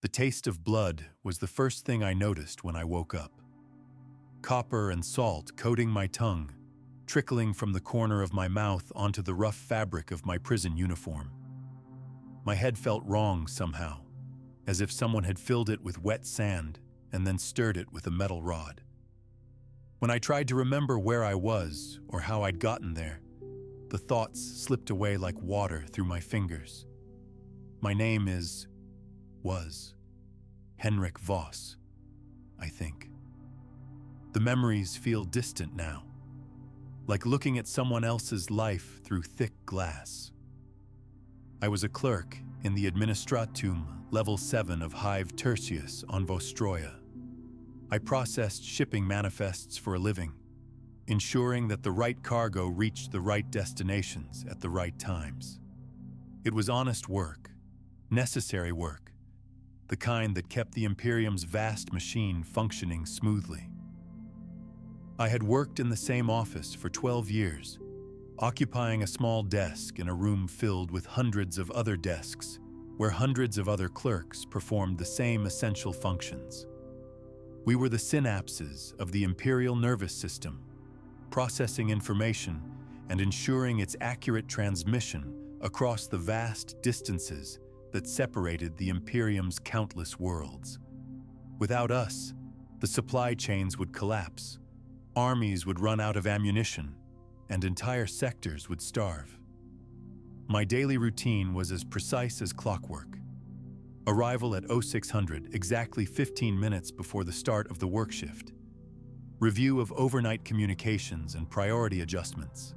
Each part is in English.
The taste of blood was the first thing I noticed when I woke up. Copper and salt coating my tongue, trickling from the corner of my mouth onto the rough fabric of my prison uniform. My head felt wrong somehow, as if someone had filled it with wet sand and then stirred it with a metal rod. When I tried to remember where I was or how I'd gotten there, the thoughts slipped away like water through my fingers. My name was Henrik Voss, I think. The memories feel distant now, like looking at someone else's life through thick glass. I was a clerk in the Administratum Level 7 of Hive Tertius on Vostroia. I processed shipping manifests for a living, ensuring that the right cargo reached the right destinations at the right times. It was honest work, necessary work, the kind that kept the Imperium's vast machine functioning smoothly. I had worked in the same office for 12 years, occupying a small desk in a room filled with hundreds of other desks, where hundreds of other clerks performed the same essential functions. We were the synapses of the imperial nervous system, processing information and ensuring its accurate transmission across the vast distances that separated the Imperium's countless worlds. Without us, the supply chains would collapse, armies would run out of ammunition, and entire sectors would starve. My daily routine was as precise as clockwork. Arrival at 0600, exactly 15 minutes before the start of the work shift. Review of overnight communications and priority adjustments.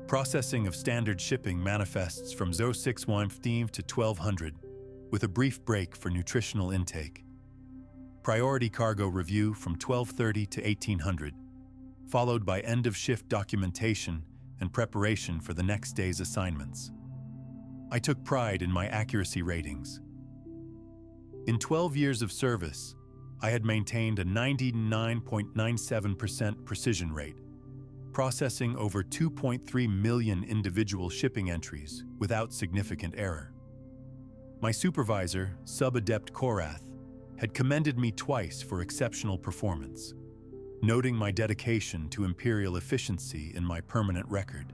Processing of standard shipping manifests from 0615 to 1200, with a brief break for nutritional intake. Priority cargo review from 1230 to 1800, followed by end-of-shift documentation and preparation for the next day's assignments. I took pride in my accuracy ratings. In 12 years of service, I had maintained a 99.97% precision rate, processing over 2.3 million individual shipping entries without significant error. My supervisor, Sub-Adept Korath, had commended me twice for exceptional performance, noting my dedication to imperial efficiency in my permanent record.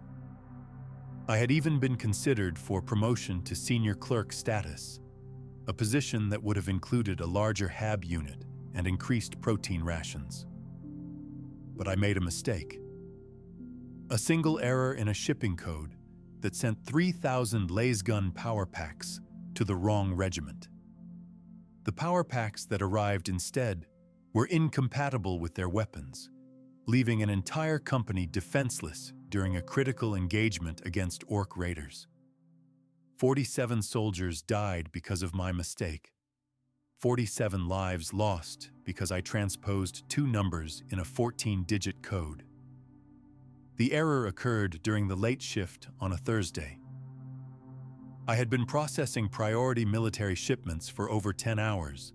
I had even been considered for promotion to senior clerk status, a position that would have included a larger HAB unit and increased protein rations. But I made a mistake. A single error in a shipping code that sent 3,000 lasgun power packs to the wrong regiment. The power packs that arrived instead were incompatible with their weapons, leaving an entire company defenseless during a critical engagement against Orc raiders. 47 soldiers died because of my mistake. 47 lives lost because I transposed 2 numbers in a 14-digit code. The error occurred during the late shift on a Thursday. I had been processing priority military shipments for over 10 hours,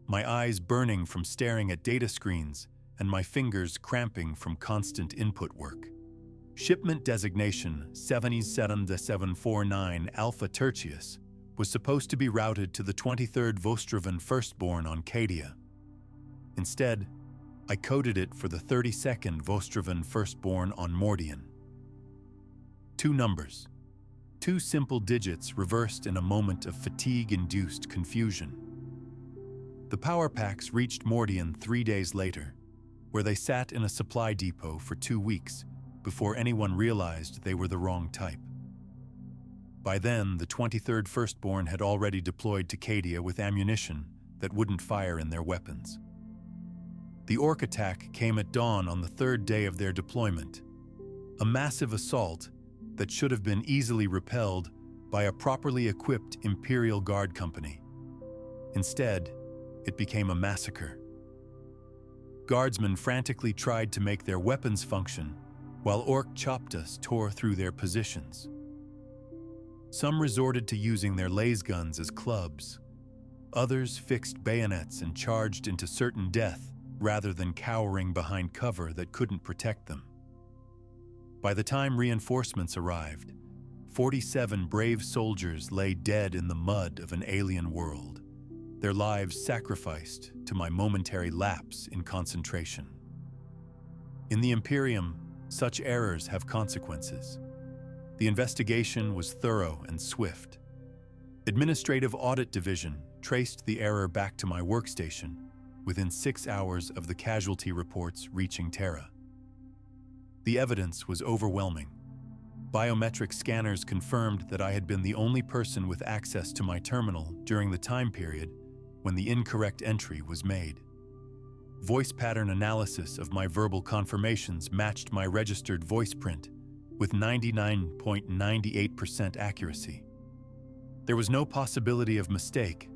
my eyes burning from staring at data screens and my fingers cramping from constant input work. Shipment designation 77749 Alpha Tertius was supposed to be routed to the 23rd Vostrovan Firstborn on Cadia. Instead, I coded it for the 32nd Vostrovan Firstborn on Mordian. 2 numbers, 2 simple digits reversed in a moment of fatigue-induced confusion. The power packs reached Mordian 3 days later, where they sat in a supply depot for 2 weeks before anyone realized they were the wrong type. By then, the 23rd Firstborn had already deployed to Cadia with ammunition that wouldn't fire in their weapons. The Orc attack came at dawn on the 3rd day of their deployment, a massive assault that should have been easily repelled by a properly equipped Imperial Guard company. Instead, it became a massacre. Guardsmen frantically tried to make their weapons function, while Orc Choptas tore through their positions. Some resorted to using their lasguns as clubs. Others fixed bayonets and charged into certain death rather than cowering behind cover that couldn't protect them. By the time reinforcements arrived, 47 brave soldiers lay dead in the mud of an alien world, their lives sacrificed to my momentary lapse in concentration. In the Imperium, such errors have consequences. The investigation was thorough and swift. Administrative Audit Division traced the error back to my workstation within 6 hours of the casualty reports reaching Terra. The evidence was overwhelming. Biometric scanners confirmed that I had been the only person with access to my terminal during the time period when the incorrect entry was made. Voice pattern analysis of my verbal confirmations matched my registered voice print with 99.98% accuracy. There was no possibility of mistake,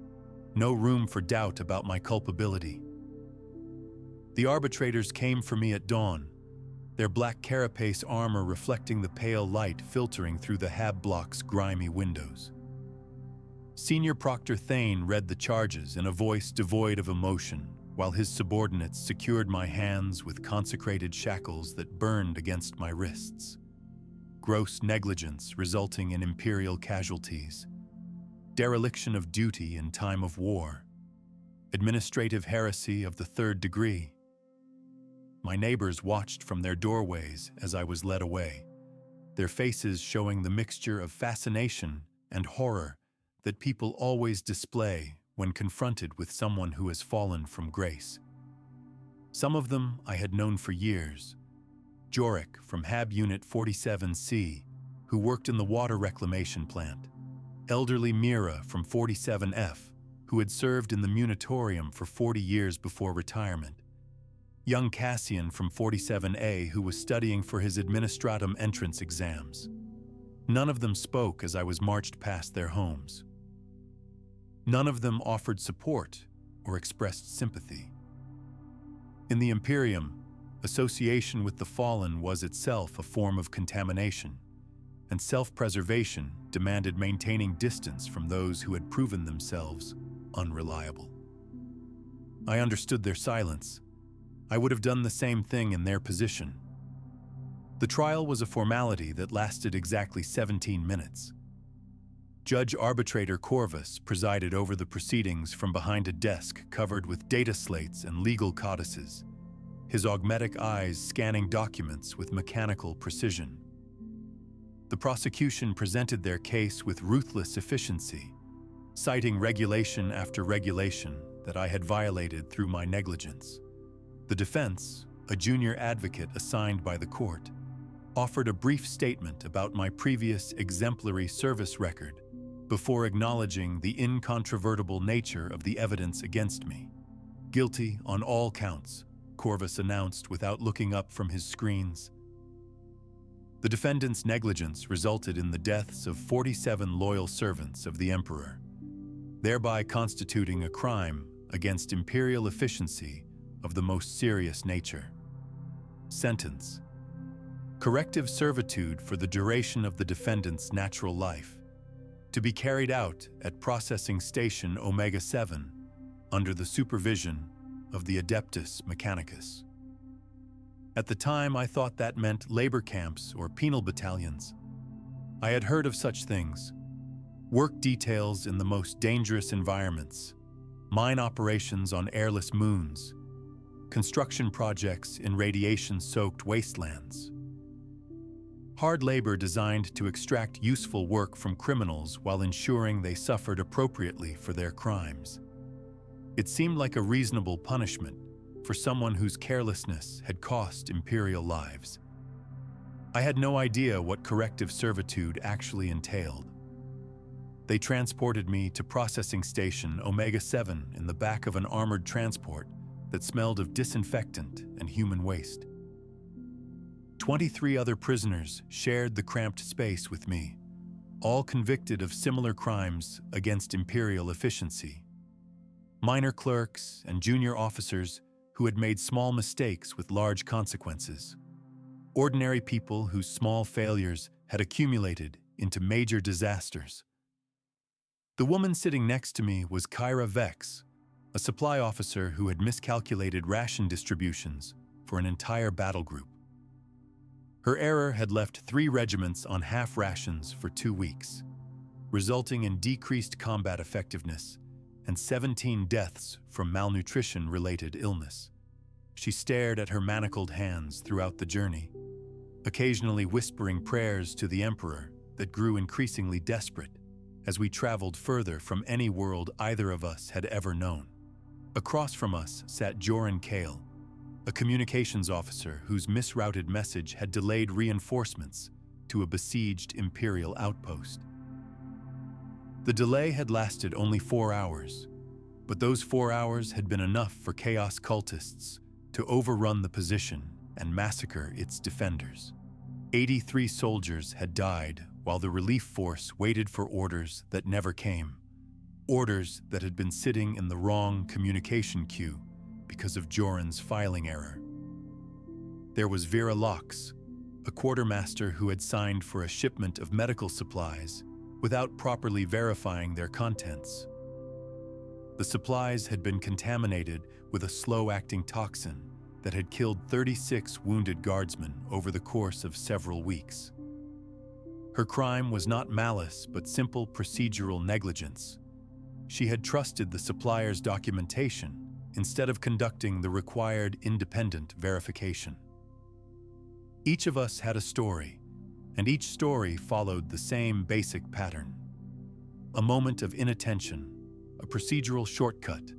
no room for doubt about my culpability. The arbitrators came for me at dawn, their black carapace armor reflecting the pale light filtering through the hab block's grimy windows. Senior Proctor Thane read the charges in a voice devoid of emotion, while his subordinates secured my hands with consecrated shackles that burned against my wrists. Gross negligence resulting in Imperial casualties. Dereliction of duty in time of war. Administrative heresy of the 3rd degree. My neighbors watched from their doorways as I was led away, their faces showing the mixture of fascination and horror that people always display when confronted with someone who has fallen from grace. Some of them I had known for years. Jorik from Hab Unit 47C, who worked in the water reclamation plant. Elderly Mira from 47F, who had served in the Munitorium for 40 years before retirement. Young Cassian from 47A, who was studying for his Administratum entrance exams. None of them spoke as I was marched past their homes. None of them offered support or expressed sympathy. In the Imperium, association with the fallen was itself a form of contamination, and self-preservation demanded maintaining distance from those who had proven themselves unreliable. I understood their silence. I would have done the same thing in their position. The trial was a formality that lasted exactly 17 minutes. Judge Arbitrator Corvus presided over the proceedings from behind a desk covered with data slates and legal codices, his augmetic eyes scanning documents with mechanical precision. The prosecution presented their case with ruthless efficiency, citing regulation after regulation that I had violated through my negligence. The defense, a junior advocate assigned by the court, offered a brief statement about my previous exemplary service record before acknowledging the incontrovertible nature of the evidence against me. Guilty on all counts, Corvus announced without looking up from his screens. The defendant's negligence resulted in the deaths of 47 loyal servants of the Emperor, thereby constituting a crime against imperial efficiency of the most serious nature. Sentence: corrective servitude for the duration of the defendant's natural life, to be carried out at Processing Station Omega-7 under the supervision of the Adeptus Mechanicus. At the time, I thought that meant labor camps or penal battalions. I had heard of such things: work details in the most dangerous environments, mine operations on airless moons, construction projects in radiation-soaked wastelands. Hard labor designed to extract useful work from criminals while ensuring they suffered appropriately for their crimes. It seemed like a reasonable punishment for someone whose carelessness had cost Imperial lives. I had no idea what corrective servitude actually entailed. They transported me to Processing Station Omega-7 in the back of an armored transport that smelled of disinfectant and human waste. 23 other prisoners shared the cramped space with me, all convicted of similar crimes against Imperial efficiency. Minor clerks and junior officers who had made small mistakes with large consequences. Ordinary people whose small failures had accumulated into major disasters. The woman sitting next to me was Kyra Vex, a supply officer who had miscalculated ration distributions for an entire battle group. Her error had left 3 regiments on half rations for 2 weeks, resulting in decreased combat effectiveness and 17 deaths from malnutrition-related illness. She stared at her manacled hands throughout the journey, occasionally whispering prayers to the Emperor that grew increasingly desperate as we traveled further from any world either of us had ever known. Across from us sat Joran Kale, a communications officer whose misrouted message had delayed reinforcements to a besieged Imperial outpost. The delay had lasted only 4 hours, but those 4 hours had been enough for Chaos cultists to overrun the position and massacre its defenders. 83 soldiers had died while the relief force waited for orders that never came, orders that had been sitting in the wrong communication queue because of Joran's filing error. There was Vera Lox, a quartermaster who had signed for a shipment of medical supplies without properly verifying their contents. The supplies had been contaminated with a slow-acting toxin that had killed 36 wounded guardsmen over the course of several weeks. Her crime was not malice, but simple procedural negligence. She had trusted the supplier's documentation instead of conducting the required independent verification. Each of us had a story, and each story followed the same basic pattern. A moment of inattention, a procedural shortcut,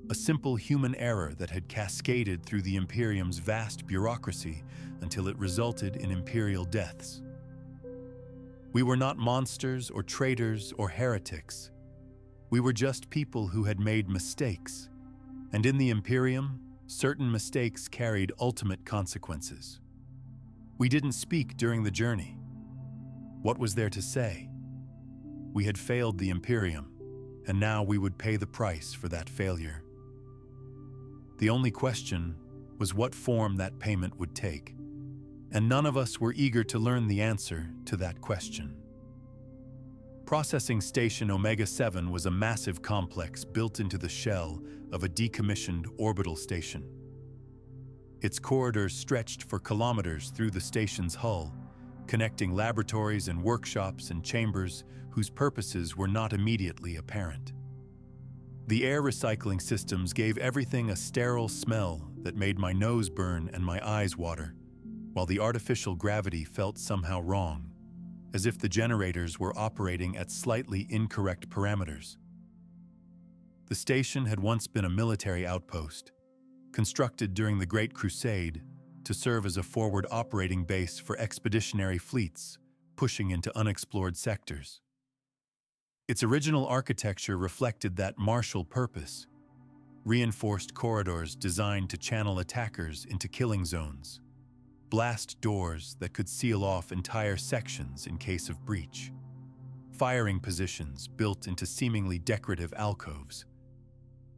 a simple human error that had cascaded through the Imperium's vast bureaucracy until it resulted in Imperial deaths. We were not monsters or traitors or heretics. We were just people who had made mistakes, and in the Imperium, certain mistakes carried ultimate consequences. We didn't speak during the journey. What was there to say? We had failed the Imperium, and now we would pay the price for that failure. The only question was what form that payment would take, and none of us were eager to learn the answer to that question. Processing Station Omega-7 was a massive complex built into the shell of a decommissioned orbital station. Its corridors stretched for kilometers through the station's hull, connecting laboratories and workshops and chambers whose purposes were not immediately apparent. The air recycling systems gave everything a sterile smell that made my nose burn and my eyes water, while the artificial gravity felt somehow wrong, as if the generators were operating at slightly incorrect parameters. The station had once been a military outpost, constructed during the Great Crusade to serve as a forward operating base for expeditionary fleets pushing into unexplored sectors. Its original architecture reflected that martial purpose, reinforced corridors designed to channel attackers into killing zones, blast doors that could seal off entire sections in case of breach, firing positions built into seemingly decorative alcoves.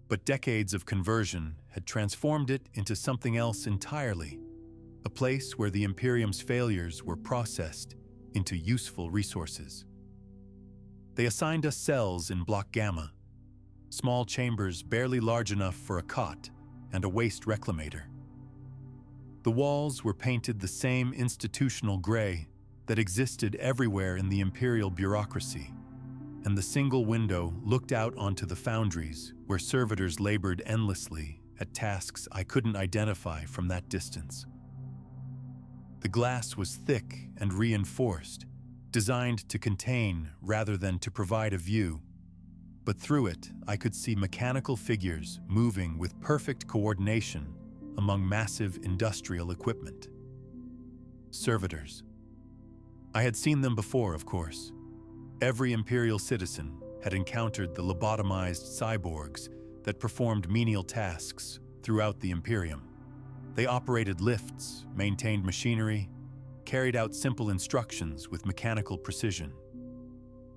But decades of conversion had transformed it into something else entirely, a place where the Imperium's failures were processed into useful resources. They assigned us cells in Block Gamma, small chambers barely large enough for a cot and a waste reclamator. The walls were painted the same institutional gray that existed everywhere in the Imperial bureaucracy, and the single window looked out onto the foundries where servitors labored endlessly at tasks I couldn't identify from that distance. The glass was thick and reinforced, designed to contain rather than to provide a view, but through it I could see mechanical figures moving with perfect coordination among massive industrial equipment. Servitors. I had seen them before, of course. Every Imperial citizen had encountered the lobotomized cyborgs that performed menial tasks throughout the Imperium. They operated lifts, maintained machinery, carried out simple instructions with mechanical precision.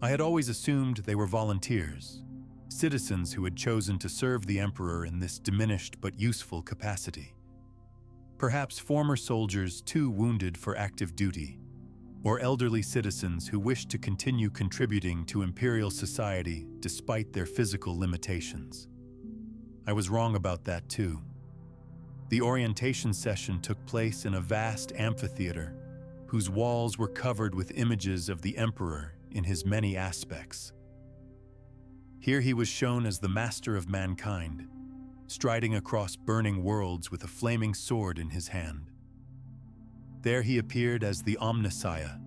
I had always assumed they were volunteers, citizens who had chosen to serve the Emperor in this diminished but useful capacity. Perhaps former soldiers too wounded for active duty, or elderly citizens who wished to continue contributing to Imperial society despite their physical limitations. I was wrong about that too. The orientation session took place in a vast amphitheater whose walls were covered with images of the Emperor in his many aspects. Here he was shown as the master of mankind, striding across burning worlds with a flaming sword in his hand. There he appeared as the Omnissiah,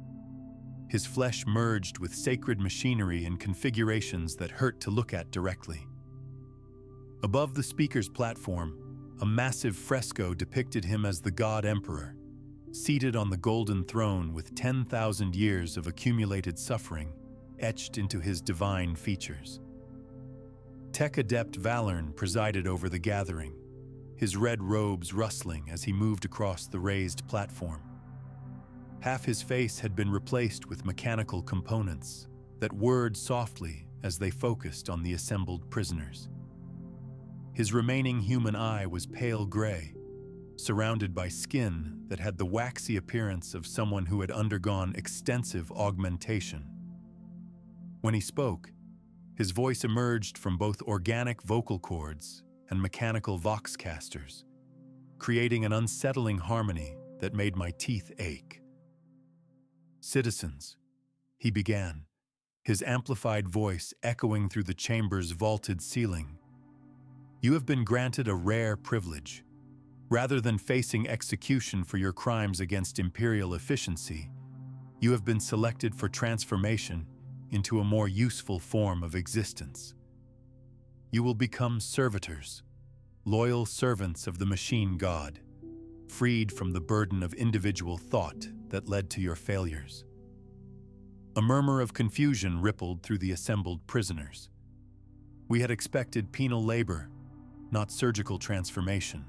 his flesh merged with sacred machinery in configurations that hurt to look at directly. Above the speaker's platform, a massive fresco depicted him as the God Emperor, seated on the golden throne with 10,000 years of accumulated suffering etched into his divine features. Tech Adept Valern presided over the gathering, his red robes rustling as he moved across the raised platform. Half his face had been replaced with mechanical components that whirred softly as they focused on the assembled prisoners. His remaining human eye was pale gray, surrounded by skin that had the waxy appearance of someone who had undergone extensive augmentation. When he spoke, his voice emerged from both organic vocal cords and mechanical vox casters, creating an unsettling harmony that made my teeth ache. "Citizens," he began, his amplified voice echoing through the chamber's vaulted ceiling, "you have been granted a rare privilege. Rather than facing execution for your crimes against imperial efficiency, you have been selected for transformation into a more useful form of existence. You will become servitors, loyal servants of the machine god, freed from the burden of individual thought that led to your failures." A murmur of confusion rippled through the assembled prisoners. We had expected penal labor, not surgical transformation.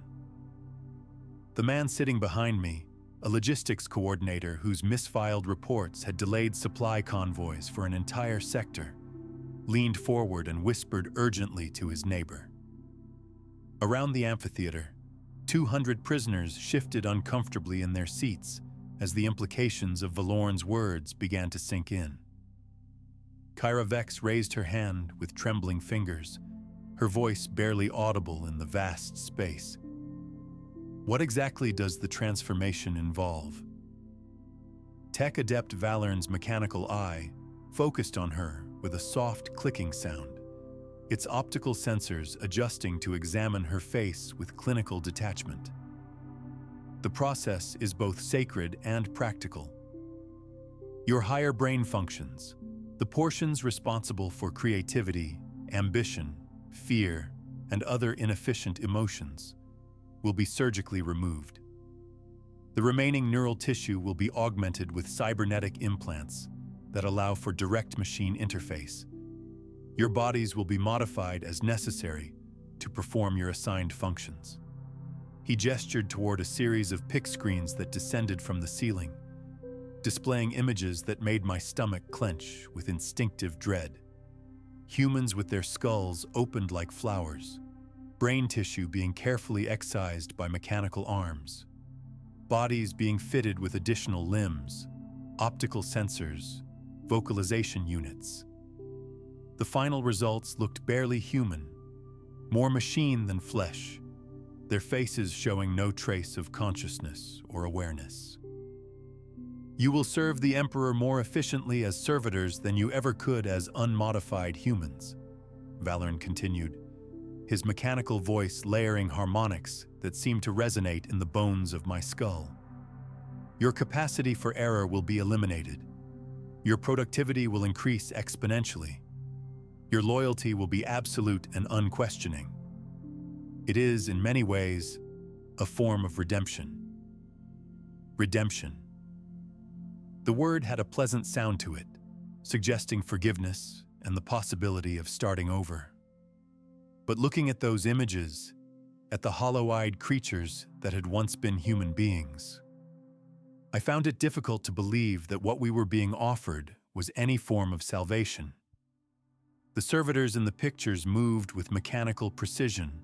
The man sitting behind me, a logistics coordinator whose misfiled reports had delayed supply convoys for an entire sector, leaned forward and whispered urgently to his neighbor. Around the amphitheater, 200 prisoners shifted uncomfortably in their seats as the implications of Valorn's words began to sink in. Kyra Vex raised her hand with trembling fingers, her voice barely audible in the vast space. "What exactly does the transformation involve?" Tech Adept Valern's mechanical eye focused on her with a soft clicking sound, its optical sensors adjusting to examine her face with clinical detachment. The process is both sacred and practical. Your higher brain functions, the portions responsible for creativity, ambition, fear, and other inefficient emotions, will be surgically removed. The remaining neural tissue will be augmented with cybernetic implants that allow for direct machine interface. Your bodies will be modified as necessary to perform your assigned functions. He gestured toward a series of pic screens that descended from the ceiling, displaying images that made my stomach clench with instinctive dread. Humans with their skulls opened like flowers, brain tissue being carefully excised by mechanical arms, bodies being fitted with additional limbs, optical sensors, vocalization units. The final results looked barely human, more machine than flesh, their faces showing no trace of consciousness or awareness. "You will serve the Emperor more efficiently as servitors than you ever could as unmodified humans," Valern continued, his mechanical voice layering harmonics that seemed to resonate in the bones of my skull. "Your capacity for error will be eliminated. Your productivity will increase exponentially. Your loyalty will be absolute and unquestioning. It is, in many ways, a form of redemption." Redemption. The word had a pleasant sound to it, suggesting forgiveness and the possibility of starting over. But looking at those images, at the hollow-eyed creatures that had once been human beings, I found it difficult to believe that what we were being offered was any form of salvation. The servitors in the pictures moved with mechanical precision,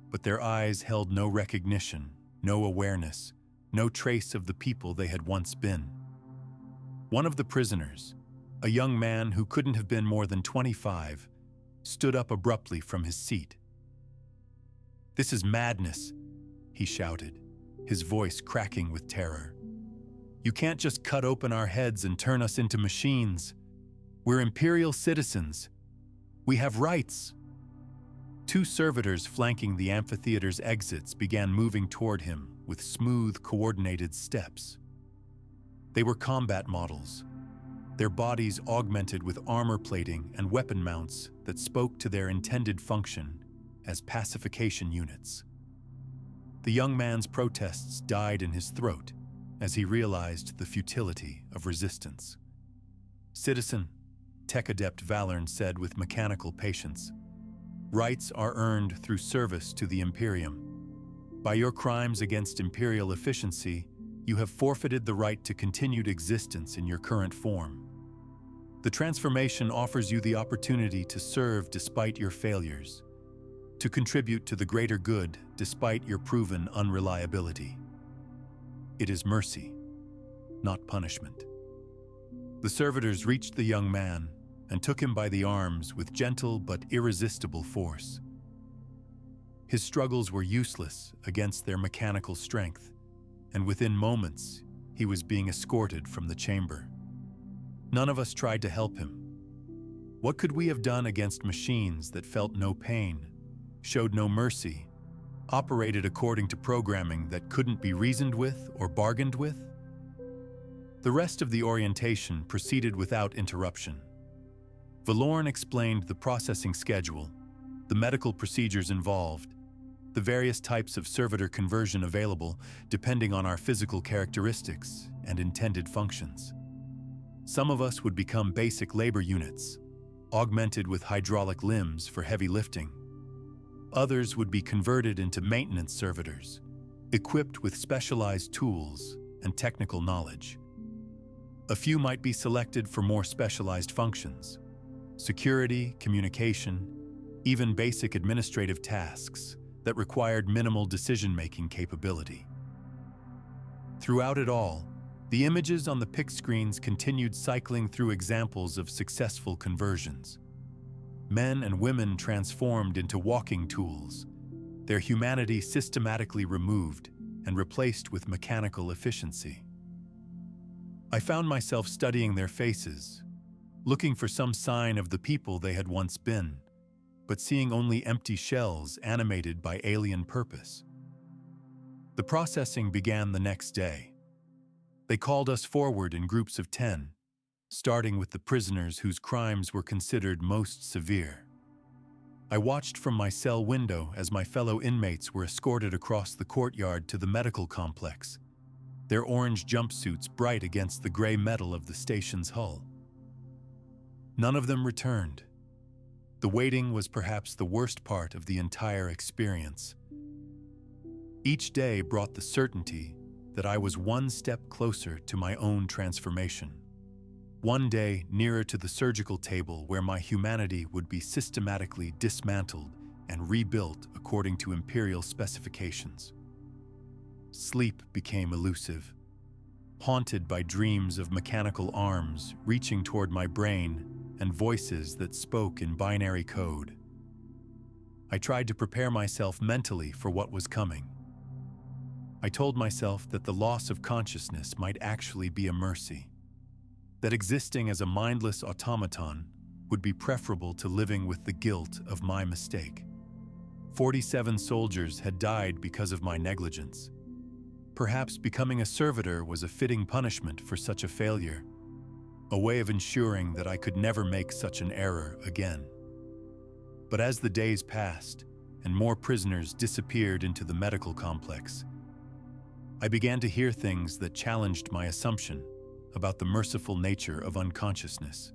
but their eyes held no recognition, no awareness, no trace of the people they had once been. One of the prisoners, a young man who couldn't have been more than 25, stood up abruptly from his seat. "This is madness," he shouted, his voice cracking with terror. "You can't just cut open our heads and turn us into machines. We're Imperial citizens. We have rights! Two servitors flanking the amphitheater's exits began moving toward him with smooth, coordinated steps. They were combat models, their bodies augmented with armor plating and weapon mounts that spoke to their intended function as pacification units. The young man's protests died in his throat as he realized the futility of resistance. "Citizen," Tech Adept Valern said with mechanical patience, "rights are earned through service to the Imperium. By your crimes against Imperial efficiency, you have forfeited the right to continued existence in your current form. The transformation offers you the opportunity to serve despite your failures, to contribute to the greater good despite your proven unreliability. It is mercy, not punishment." The servitors reached the young man and took him by the arms with gentle but irresistible force. His struggles were useless against their mechanical strength, and within moments, he was being escorted from the chamber. None of us tried to help him. What could we have done against machines that felt no pain, showed no mercy, operated according to programming that couldn't be reasoned with or bargained with? The rest of the orientation proceeded without interruption. Valorn explained the processing schedule, the medical procedures involved, the various types of servitor conversion available depending on our physical characteristics and intended functions. Some of us would become basic labor units, augmented with hydraulic limbs for heavy lifting. Others would be converted into maintenance servitors, equipped with specialized tools and technical knowledge. A few might be selected for more specialized functions: security, communication, even basic administrative tasks that required minimal decision-making capability. Throughout it all, the images on the pic screens continued cycling through examples of successful conversions. Men and women transformed into walking tools, their humanity systematically removed and replaced with mechanical efficiency. I found myself studying their faces, looking for some sign of the people they had once been, but seeing only empty shells animated by alien purpose. The processing began the next day. They called us forward in groups of 10, starting with the prisoners whose crimes were considered most severe. I watched from my cell window as my fellow inmates were escorted across the courtyard to the medical complex, their orange jumpsuits bright against the gray metal of the station's hull. None of them returned. The waiting was perhaps the worst part of the entire experience. Each day brought the certainty that I was one step closer to my own transformation. One day nearer to the surgical table where my humanity would be systematically dismantled and rebuilt according to Imperial specifications. Sleep became elusive, haunted by dreams of mechanical arms reaching toward my brain and voices that spoke in binary code. I tried to prepare myself mentally for what was coming. I told myself that the loss of consciousness might actually be a mercy, that existing as a mindless automaton would be preferable to living with the guilt of my mistake. 47 soldiers had died because of my negligence. Perhaps becoming a servitor was a fitting punishment for such a failure, a way of ensuring that I could never make such an error again. But as the days passed and more prisoners disappeared into the medical complex, I began to hear things that challenged my assumption about the merciful nature of unconsciousness.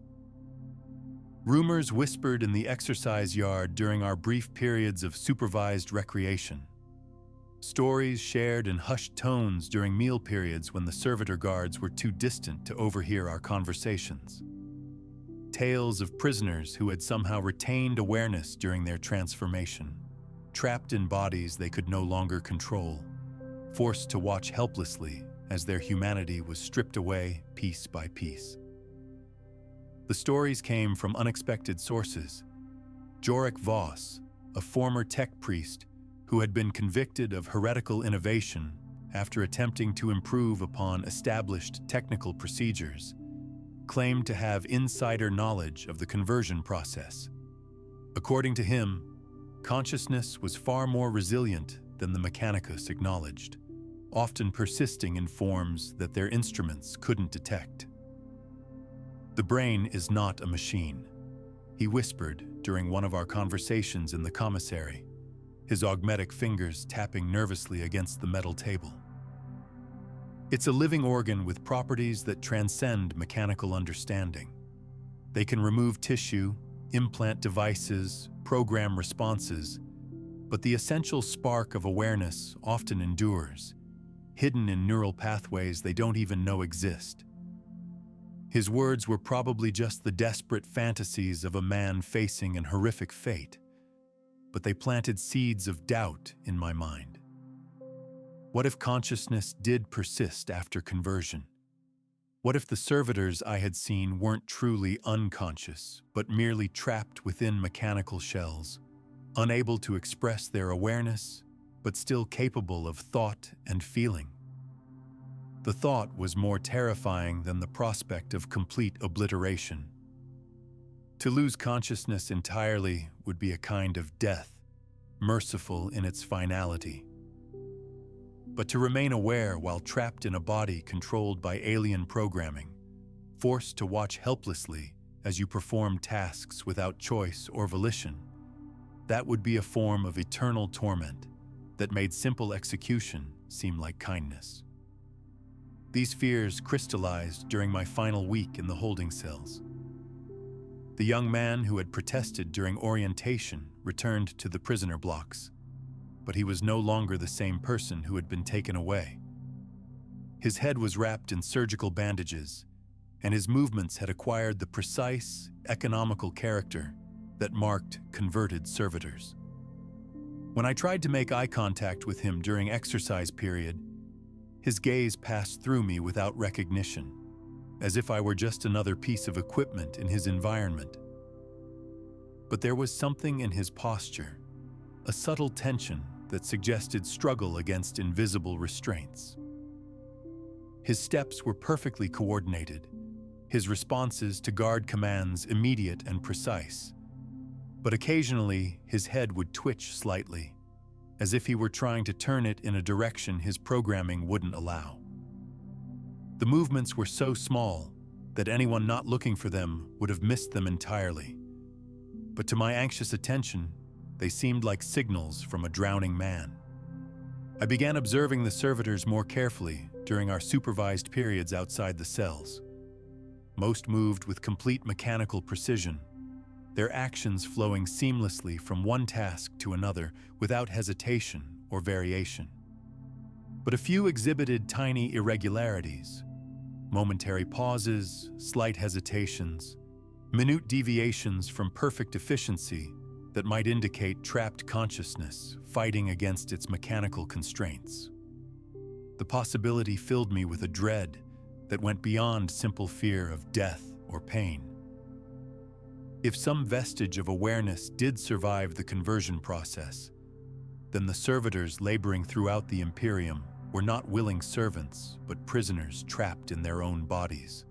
Rumors whispered in the exercise yard during our brief periods of supervised recreation. Stories shared in hushed tones during meal periods when the servitor guards were too distant to overhear our conversations. Tales of prisoners who had somehow retained awareness during their transformation, trapped in bodies they could no longer control, forced to watch helplessly as their humanity was stripped away piece by piece. The stories came from unexpected sources. Jorik Voss, a former tech priest who had been convicted of heretical innovation after attempting to improve upon established technical procedures, claimed to have insider knowledge of the conversion process. According to him, consciousness was far more resilient than the Mechanicus acknowledged, often persisting in forms that their instruments couldn't detect. "The brain is not a machine," he whispered during one of our conversations in the commissary, his augmetic fingers tapping nervously against the metal table. "It's a living organ with properties that transcend mechanical understanding. They can remove tissue, implant devices, program responses, but the essential spark of awareness often endures, hidden in neural pathways they don't even know exist." His words were probably just the desperate fantasies of a man facing an horrific fate, but they planted seeds of doubt in my mind. What if consciousness did persist after conversion? What if the servitors I had seen weren't truly unconscious, but merely trapped within mechanical shells, unable to express their awareness, but still capable of thought and feeling? The thought was more terrifying than the prospect of complete obliteration. To lose consciousness entirely would be a kind of death, merciful in its finality. But to remain aware while trapped in a body controlled by alien programming, forced to watch helplessly as you perform tasks without choice or volition, that would be a form of eternal torment that made simple execution seem like kindness. These fears crystallized during my final week in the holding cells. The young man who had protested during orientation returned to the prisoner blocks, but he was no longer the same person who had been taken away. His head was wrapped in surgical bandages, and his movements had acquired the precise, economical character that marked converted servitors. When I tried to make eye contact with him during exercise period, his gaze passed through me without recognition, as if I were just another piece of equipment in his environment. But there was something in his posture, a subtle tension that suggested struggle against invisible restraints. His steps were perfectly coordinated, his responses to guard commands immediate and precise, but occasionally his head would twitch slightly, as if he were trying to turn it in a direction his programming wouldn't allow. The movements were so small that anyone not looking for them would have missed them entirely, but to my anxious attention, they seemed like signals from a drowning man. I began observing the servitors more carefully during our supervised periods outside the cells. Most moved with complete mechanical precision, their actions flowing seamlessly from one task to another without hesitation or variation. But a few exhibited tiny irregularities, momentary pauses, slight hesitations, minute deviations from perfect efficiency that might indicate trapped consciousness fighting against its mechanical constraints. The possibility filled me with a dread that went beyond simple fear of death or pain. If some vestige of awareness did survive the conversion process, then the servitors laboring throughout the Imperium were not willing servants, but prisoners trapped in their own bodies,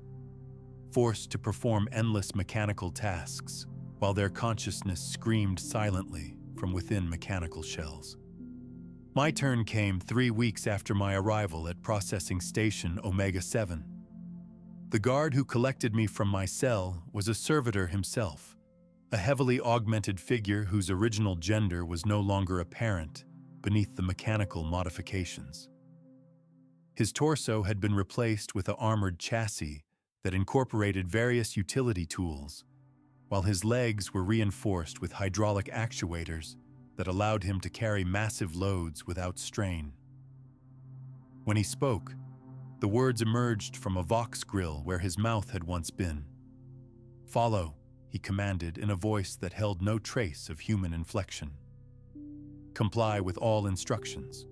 forced to perform endless mechanical tasks while their consciousness screamed silently from within mechanical shells. My turn came 3 weeks after my arrival at Processing Station Omega-7. The guard who collected me from my cell was a servitor himself, a heavily augmented figure whose original gender was no longer apparent beneath the mechanical modifications. His torso had been replaced with an armored chassis that incorporated various utility tools, while his legs were reinforced with hydraulic actuators that allowed him to carry massive loads without strain. When he spoke, the words emerged from a Vox grill where his mouth had once been. "Follow," he commanded in a voice that held no trace of human inflection. "Comply with all instructions.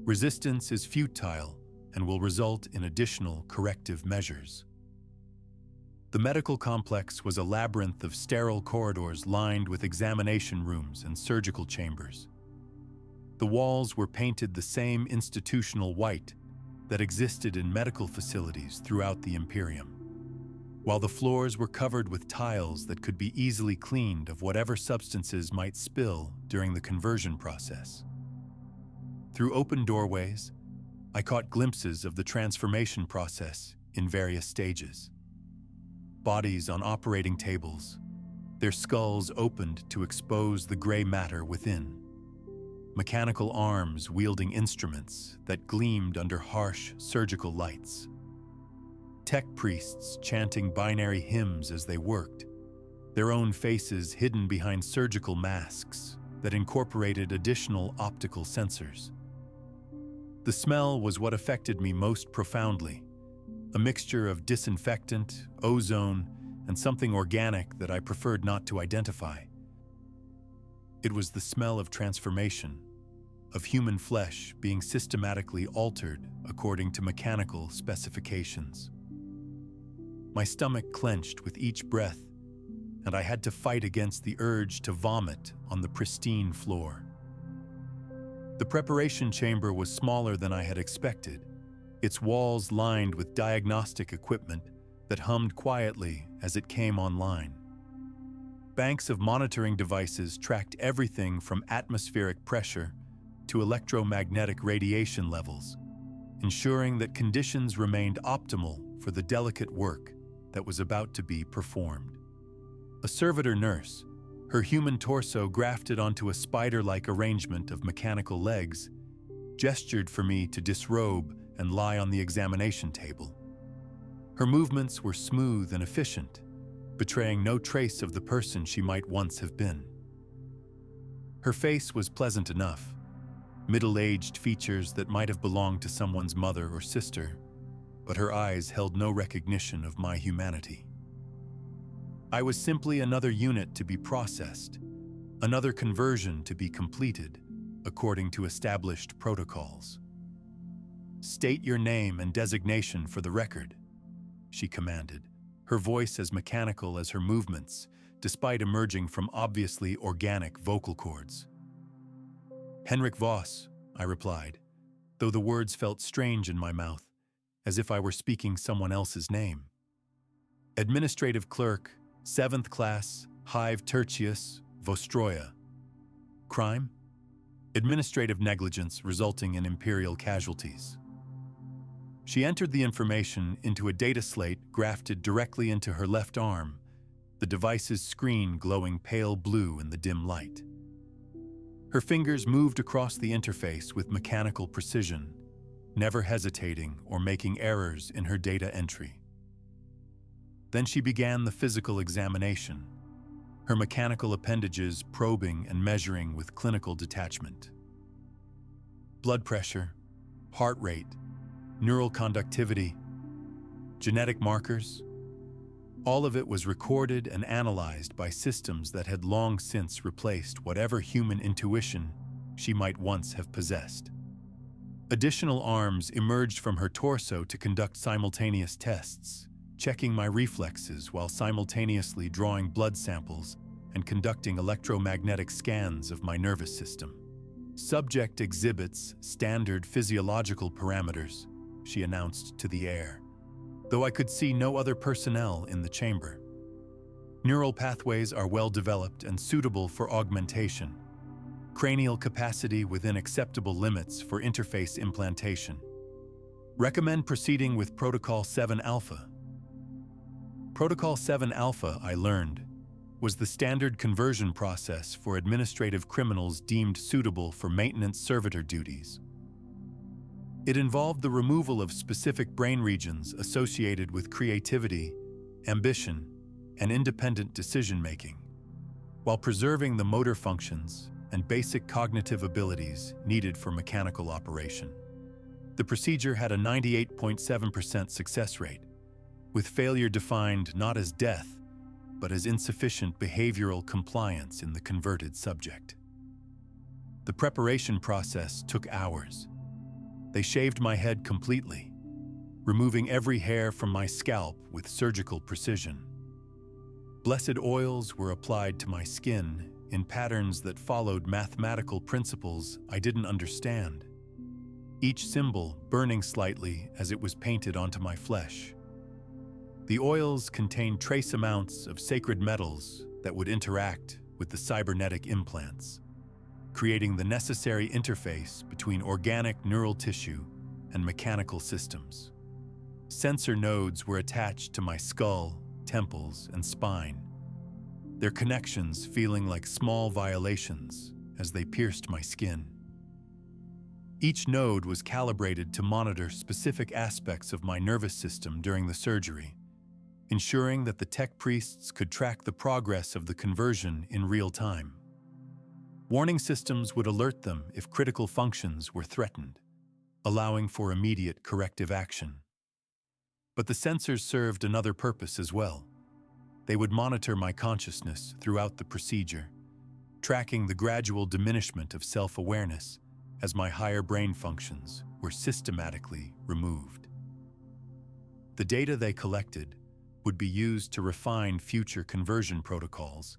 Resistance is futile and will result in additional corrective measures." The medical complex was a labyrinth of sterile corridors lined with examination rooms and surgical chambers. The walls were painted the same institutional white that existed in medical facilities throughout the Imperium. while the floors were covered with tiles that could be easily cleaned of whatever substances might spill during the conversion process. Through open doorways, I caught glimpses of the transformation process in various stages. Bodies on operating tables, their skulls opened to expose the gray matter within. Mechanical arms wielding instruments that gleamed under harsh surgical lights. Tech priests chanting binary hymns as they worked, their own faces hidden behind surgical masks that incorporated additional optical sensors. The smell was what affected me most profoundly, a mixture of disinfectant, ozone, and something organic that I preferred not to identify. It was the smell of transformation, of human flesh being systematically altered according to mechanical specifications. My stomach clenched with each breath, and I had to fight against the urge to vomit on the pristine floor. The preparation chamber was smaller than I had expected, its walls lined with diagnostic equipment that hummed quietly as it came online. Banks of monitoring devices tracked everything from atmospheric pressure to electromagnetic radiation levels, ensuring that conditions remained optimal for the delicate work that was about to be performed. A servitor nurse, her human torso grafted onto a spider-like arrangement of mechanical legs, gestured for me to disrobe and lie on the examination table. Her movements were smooth and efficient, betraying no trace of the person she might once have been. Her face was pleasant enough, middle-aged features that might have belonged to someone's mother or sister, but her eyes held no recognition of my humanity. I was simply another unit to be processed, another conversion to be completed, according to established protocols. "State your name and designation for the record," she commanded, her voice as mechanical as her movements, despite emerging from obviously organic vocal cords. "Henrik Voss," I replied, though the words felt strange in my mouth, as if I were speaking someone else's name. "Administrative clerk, 7th class, Hive Tertius, Vostroya. Crime? Administrative negligence resulting in Imperial casualties." She entered the information into a data slate grafted directly into her left arm, the device's screen glowing pale blue in the dim light. Her fingers moved across the interface with mechanical precision, never hesitating or making errors in her data entry. Then she began the physical examination, her mechanical appendages probing and measuring with clinical detachment. Blood pressure, heart rate, neural conductivity, genetic markers, all of it was recorded and analyzed by systems that had long since replaced whatever human intuition she might once have possessed. Additional arms emerged from her torso to conduct simultaneous tests, checking my reflexes while simultaneously drawing blood samples and conducting electromagnetic scans of my nervous system. "Subject exhibits standard physiological parameters," she announced to the air, though I could see no other personnel in the chamber. "Neural pathways are well developed and suitable for augmentation. Cranial capacity within acceptable limits for interface implantation. Recommend proceeding with Protocol 7 Alpha." Protocol 7 Alpha, I learned, was the standard conversion process for administrative criminals deemed suitable for maintenance servitor duties. It involved the removal of specific brain regions associated with creativity, ambition, and independent decision-making, while preserving the motor functions and basic cognitive abilities needed for mechanical operation. The procedure had a 98.7% success rate, with failure defined not as death, but as insufficient behavioral compliance in the converted subject. The preparation process took hours. They shaved my head completely, removing every hair from my scalp with surgical precision. Blessed oils were applied to my skin in patterns that followed mathematical principles I didn't understand, each symbol burning slightly as it was painted onto my flesh. The oils contained trace amounts of sacred metals that would interact with the cybernetic implants, creating the necessary interface between organic neural tissue and mechanical systems. Sensor nodes were attached to my skull, temples, and spine, their connections feeling like small violations as they pierced my skin. Each node was calibrated to monitor specific aspects of my nervous system during the surgery, ensuring that the tech priests could track the progress of the conversion in real time. Warning systems would alert them if critical functions were threatened, allowing for immediate corrective action. But the sensors served another purpose as well. They would monitor my consciousness throughout the procedure, tracking the gradual diminishment of self-awareness as my higher brain functions were systematically removed. The data they collected would be used to refine future conversion protocols,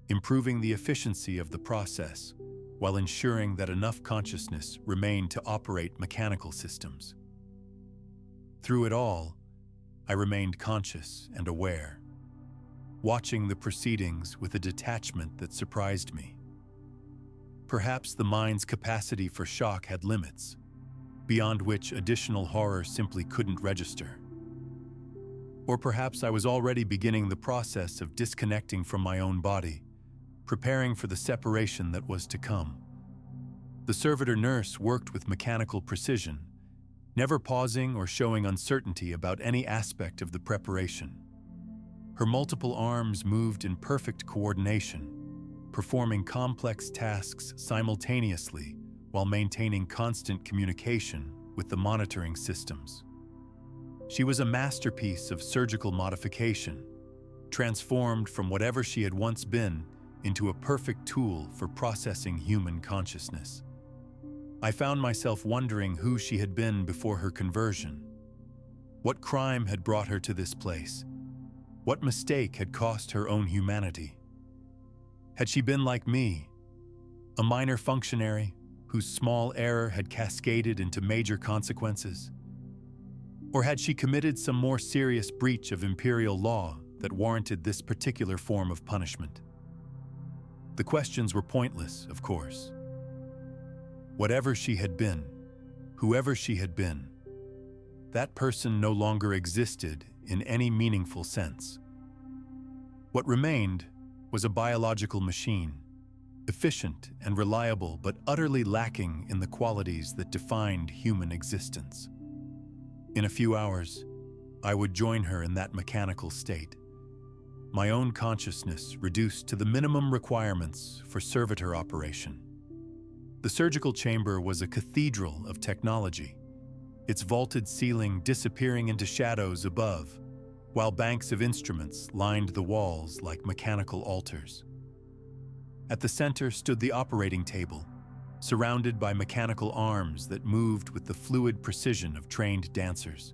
improving the efficiency of the process while ensuring that enough consciousness remained to operate mechanical systems. Through it all, I remained conscious and aware, watching the proceedings with a detachment that surprised me. Perhaps the mind's capacity for shock had limits, beyond which additional horror simply couldn't register. Or perhaps I was already beginning the process of disconnecting from my own body, preparing for the separation that was to come. The servitor nurse worked with mechanical precision, never pausing or showing uncertainty about any aspect of the preparation. Her multiple arms moved in perfect coordination, performing complex tasks simultaneously while maintaining constant communication with the monitoring systems. She was a masterpiece of surgical modification, transformed from whatever she had once been into a perfect tool for processing human consciousness. I found myself wondering who she had been before her conversion. What crime had brought her to this place? What mistake had cost her own humanity? Had she been like me, a minor functionary whose small error had cascaded into major consequences? Or had she committed some more serious breach of imperial law that warranted this particular form of punishment? The questions were pointless, of course. Whatever she had been, whoever she had been, that person no longer existed in any meaningful sense. What remained was a biological machine, efficient and reliable but utterly lacking in the qualities that defined human existence. In a few hours, I would join her in that mechanical state, my own consciousness reduced to the minimum requirements for servitor operation. The surgical chamber was a cathedral of technology, its vaulted ceiling disappearing into shadows above, while banks of instruments lined the walls like mechanical altars. At the center stood the operating table, surrounded by mechanical arms that moved with the fluid precision of trained dancers.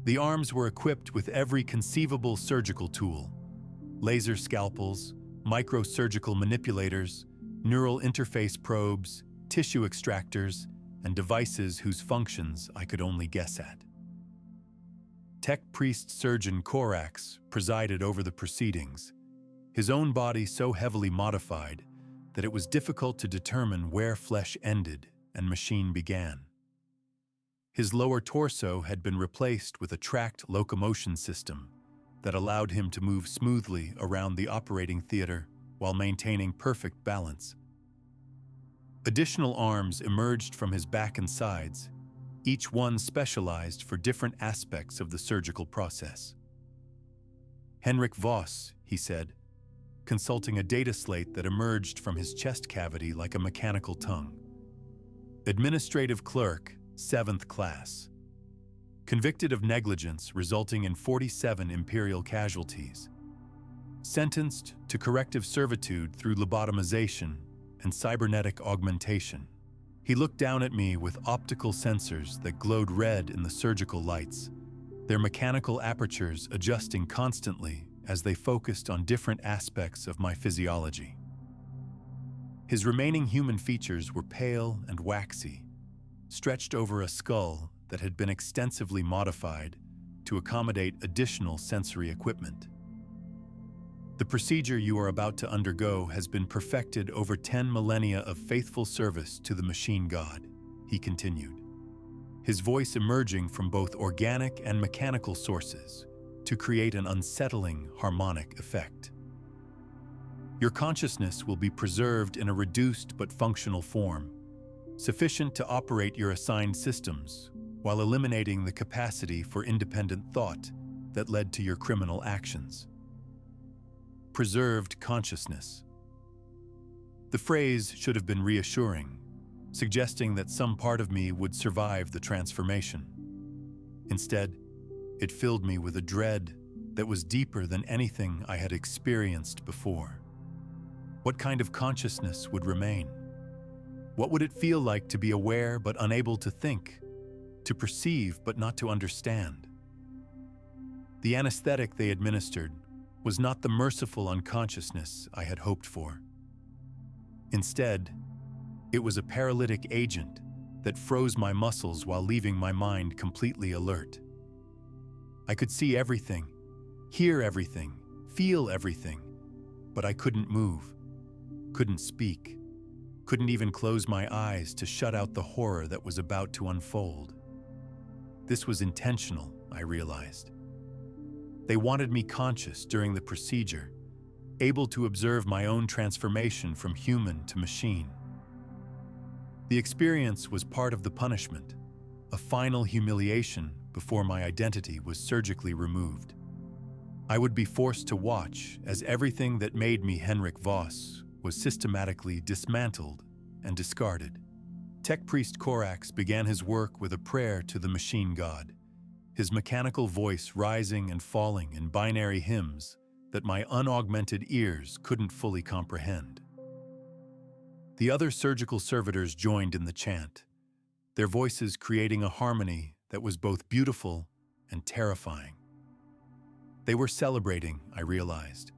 The arms were equipped with every conceivable surgical tool: laser scalpels, microsurgical manipulators, neural interface probes, tissue extractors, and devices whose functions I could only guess at. Tech priest surgeon Korax presided over the proceedings, his own body so heavily modified that it was difficult to determine where flesh ended and machine began. His lower torso had been replaced with a tracked locomotion system that allowed him to move smoothly around the operating theater while maintaining perfect balance. Additional arms emerged from his back and sides, each one specialized for different aspects of the surgical process. "Henrik Voss," he said, consulting a data slate that emerged from his chest cavity like a mechanical tongue. "Administrative clerk, 7th class. Convicted of negligence resulting in 47 imperial casualties. Sentenced to corrective servitude through lobotomization and cybernetic augmentation." He looked down at me with optical sensors that glowed red in the surgical lights, their mechanical apertures adjusting constantly as they focused on different aspects of my physiology. His remaining human features were pale and waxy, stretched over a skull that had been extensively modified to accommodate additional sensory equipment. The procedure you are about to undergo has been perfected over 10 millennia of faithful service to the machine god, he continued, his voice emerging from both organic and mechanical sources to create an unsettling harmonic effect. Your consciousness will be preserved in a reduced but functional form, sufficient to operate your assigned systems while eliminating the capacity for independent thought that led to your criminal actions. Preserved consciousness. The phrase should have been reassuring, suggesting that some part of me would survive the transformation. Instead, it filled me with a dread that was deeper than anything I had experienced before. What kind of consciousness would remain? What would it feel like to be aware but unable to think, to perceive but not to understand? The anesthetic they administered was not the merciful unconsciousness I had hoped for. Instead, it was a paralytic agent that froze my muscles while leaving my mind completely alert. I could see everything, hear everything, feel everything, but I couldn't move, couldn't speak, couldn't even close my eyes to shut out the horror that was about to unfold. This was intentional, I realized. They wanted me conscious during the procedure, able to observe my own transformation from human to machine. The experience was part of the punishment, a final humiliation before my identity was surgically removed. I would be forced to watch as everything that made me Henrik Voss was systematically dismantled and discarded. Tech Priest Corax began his work with a prayer to the machine god, his mechanical voice rising and falling in binary hymns that my unaugmented ears couldn't fully comprehend. The other surgical servitors joined in the chant, their voices creating a harmony that was both beautiful and terrifying. They were celebrating, I realized.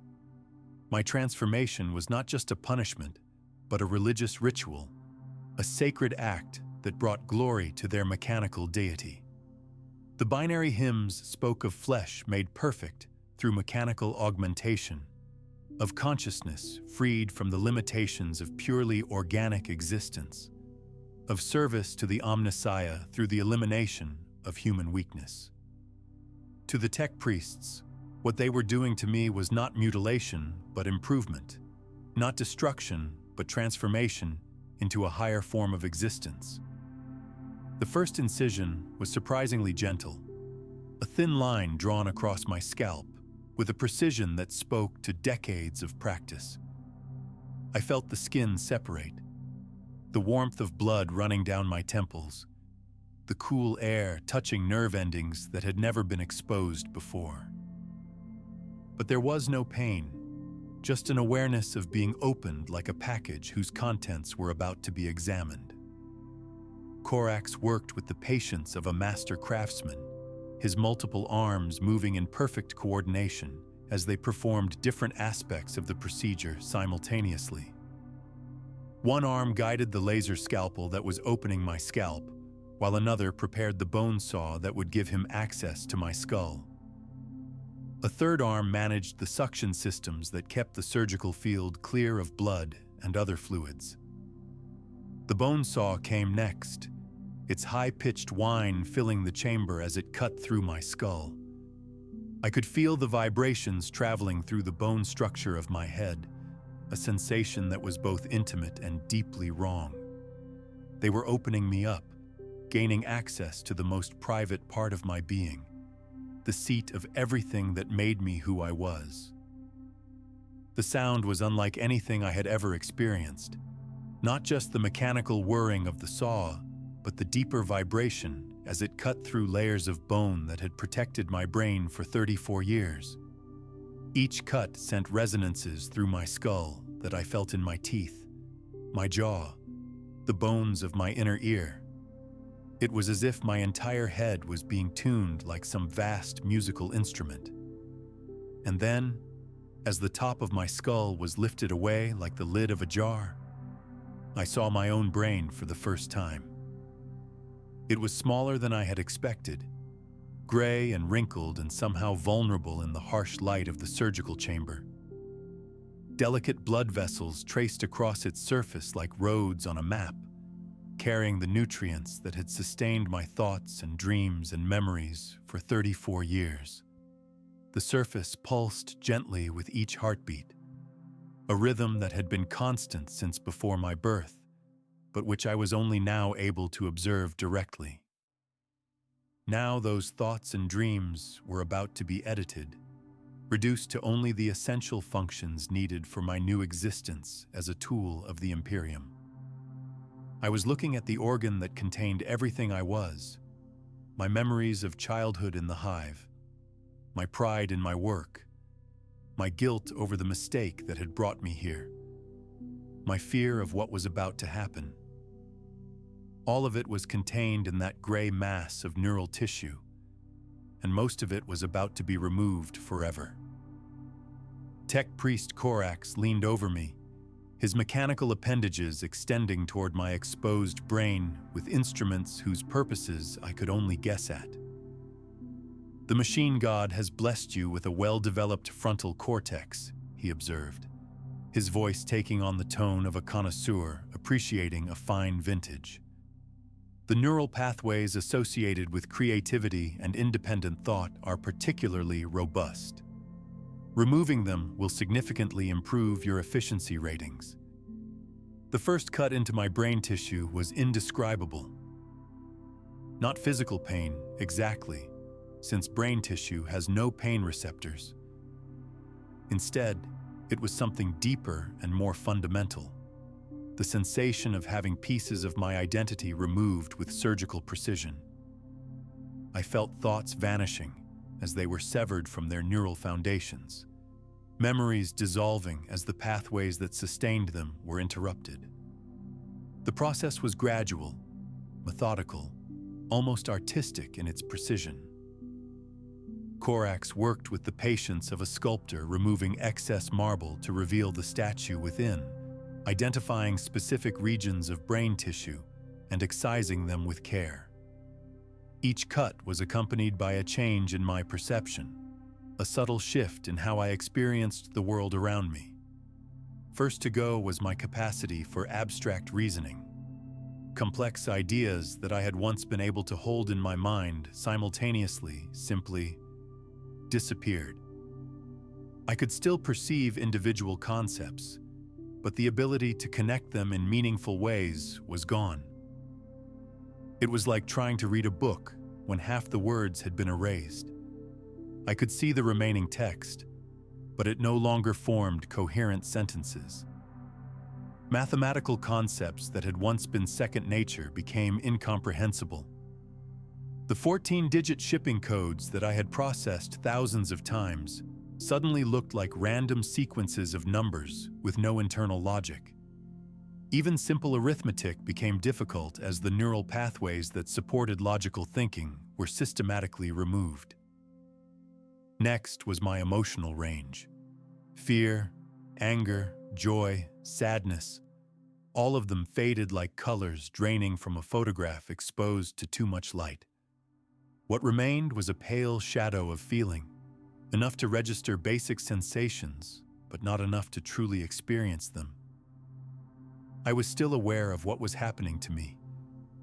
My transformation was not just a punishment, but a religious ritual, a sacred act that brought glory to their mechanical deity. The binary hymns spoke of flesh made perfect through mechanical augmentation, of consciousness freed from the limitations of purely organic existence, of service to the Omnissiah through the elimination of human weakness. To the tech priests, what they were doing to me was not mutilation, but improvement, not destruction, but transformation into a higher form of existence. The first incision was surprisingly gentle, a thin line drawn across my scalp with a precision that spoke to decades of practice. I felt the skin separate, the warmth of blood running down my temples, the cool air touching nerve endings that had never been exposed before. But there was no pain, just an awareness of being opened like a package whose contents were about to be examined. Corax worked with the patience of a master craftsman, his multiple arms moving in perfect coordination as they performed different aspects of the procedure simultaneously. One arm guided the laser scalpel that was opening my scalp, while another prepared the bone saw that would give him access to my skull. A third arm managed the suction systems that kept the surgical field clear of blood and other fluids. The bone saw came next, its high-pitched whine filling the chamber as it cut through my skull. I could feel the vibrations traveling through the bone structure of my head, a sensation that was both intimate and deeply wrong. They were opening me up, gaining access to the most private part of my being, the seat of everything that made me who I was. The sound was unlike anything I had ever experienced, not just the mechanical whirring of the saw, but the deeper vibration as it cut through layers of bone that had protected my brain for 34 years. Each cut sent resonances through my skull that I felt in my teeth, my jaw, the bones of my inner ear. It was as if my entire head was being tuned like some vast musical instrument. And then, as the top of my skull was lifted away like the lid of a jar, I saw my own brain for the first time. It was smaller than I had expected, gray and wrinkled and somehow vulnerable in the harsh light of the surgical chamber. Delicate blood vessels traced across its surface like roads on a map, carrying the nutrients that had sustained my thoughts and dreams and memories for 34 years. The surface pulsed gently with each heartbeat, a rhythm that had been constant since before my birth, but which I was only now able to observe directly. Now those thoughts and dreams were about to be edited, reduced to only the essential functions needed for my new existence as a tool of the Imperium. I was looking at the organ that contained everything I was, my memories of childhood in the hive, my pride in my work, my guilt over the mistake that had brought me here, my fear of what was about to happen. All of it was contained in that gray mass of neural tissue, and most of it was about to be removed forever. Tech Priest Corax leaned over me, his mechanical appendages extending toward my exposed brain with instruments whose purposes I could only guess at. "The machine god has blessed you with a well-developed frontal cortex," he observed, his voice taking on the tone of a connoisseur appreciating a fine vintage. "The neural pathways associated with creativity and independent thought are particularly robust. Removing them will significantly improve your efficiency ratings." The first cut into my brain tissue was indescribable. Not physical pain, exactly, since brain tissue has no pain receptors. Instead, it was something deeper and more fundamental. The sensation of having pieces of my identity removed with surgical precision. I felt thoughts vanishing as they were severed from their neural foundations, memories dissolving as the pathways that sustained them were interrupted. The process was gradual, methodical, almost artistic in its precision. Corax worked with the patience of a sculptor removing excess marble to reveal the statue within, identifying specific regions of brain tissue and excising them with care. Each cut was accompanied by a change in my perception, a subtle shift in how I experienced the world around me. First to go was my capacity for abstract reasoning. Complex ideas that I had once been able to hold in my mind simultaneously simply disappeared. I could still perceive individual concepts, but the ability to connect them in meaningful ways was gone. It was like trying to read a book when half the words had been erased. I could see the remaining text, but it no longer formed coherent sentences. Mathematical concepts that had once been second nature became incomprehensible. The 14-digit shipping codes that I had processed thousands of times suddenly looked like random sequences of numbers with no internal logic. Even simple arithmetic became difficult as the neural pathways that supported logical thinking were systematically removed. Next was my emotional range. Fear, anger, joy, sadness, all of them faded like colors draining from a photograph exposed to too much light. What remained was a pale shadow of feeling, enough to register basic sensations, but not enough to truly experience them. I was still aware of what was happening to me,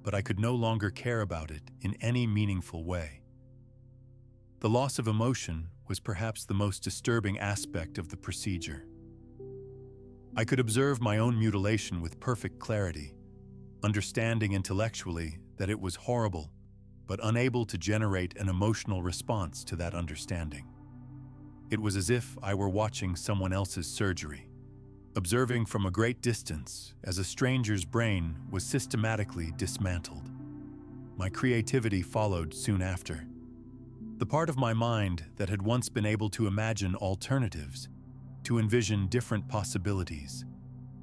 but I could no longer care about it in any meaningful way. The loss of emotion was perhaps the most disturbing aspect of the procedure. I could observe my own mutilation with perfect clarity, understanding intellectually that it was horrible, but unable to generate an emotional response to that understanding. It was as if I were watching someone else's surgery, observing from a great distance as a stranger's brain was systematically dismantled. My creativity followed soon after. The part of my mind that had once been able to imagine alternatives, to envision different possibilities,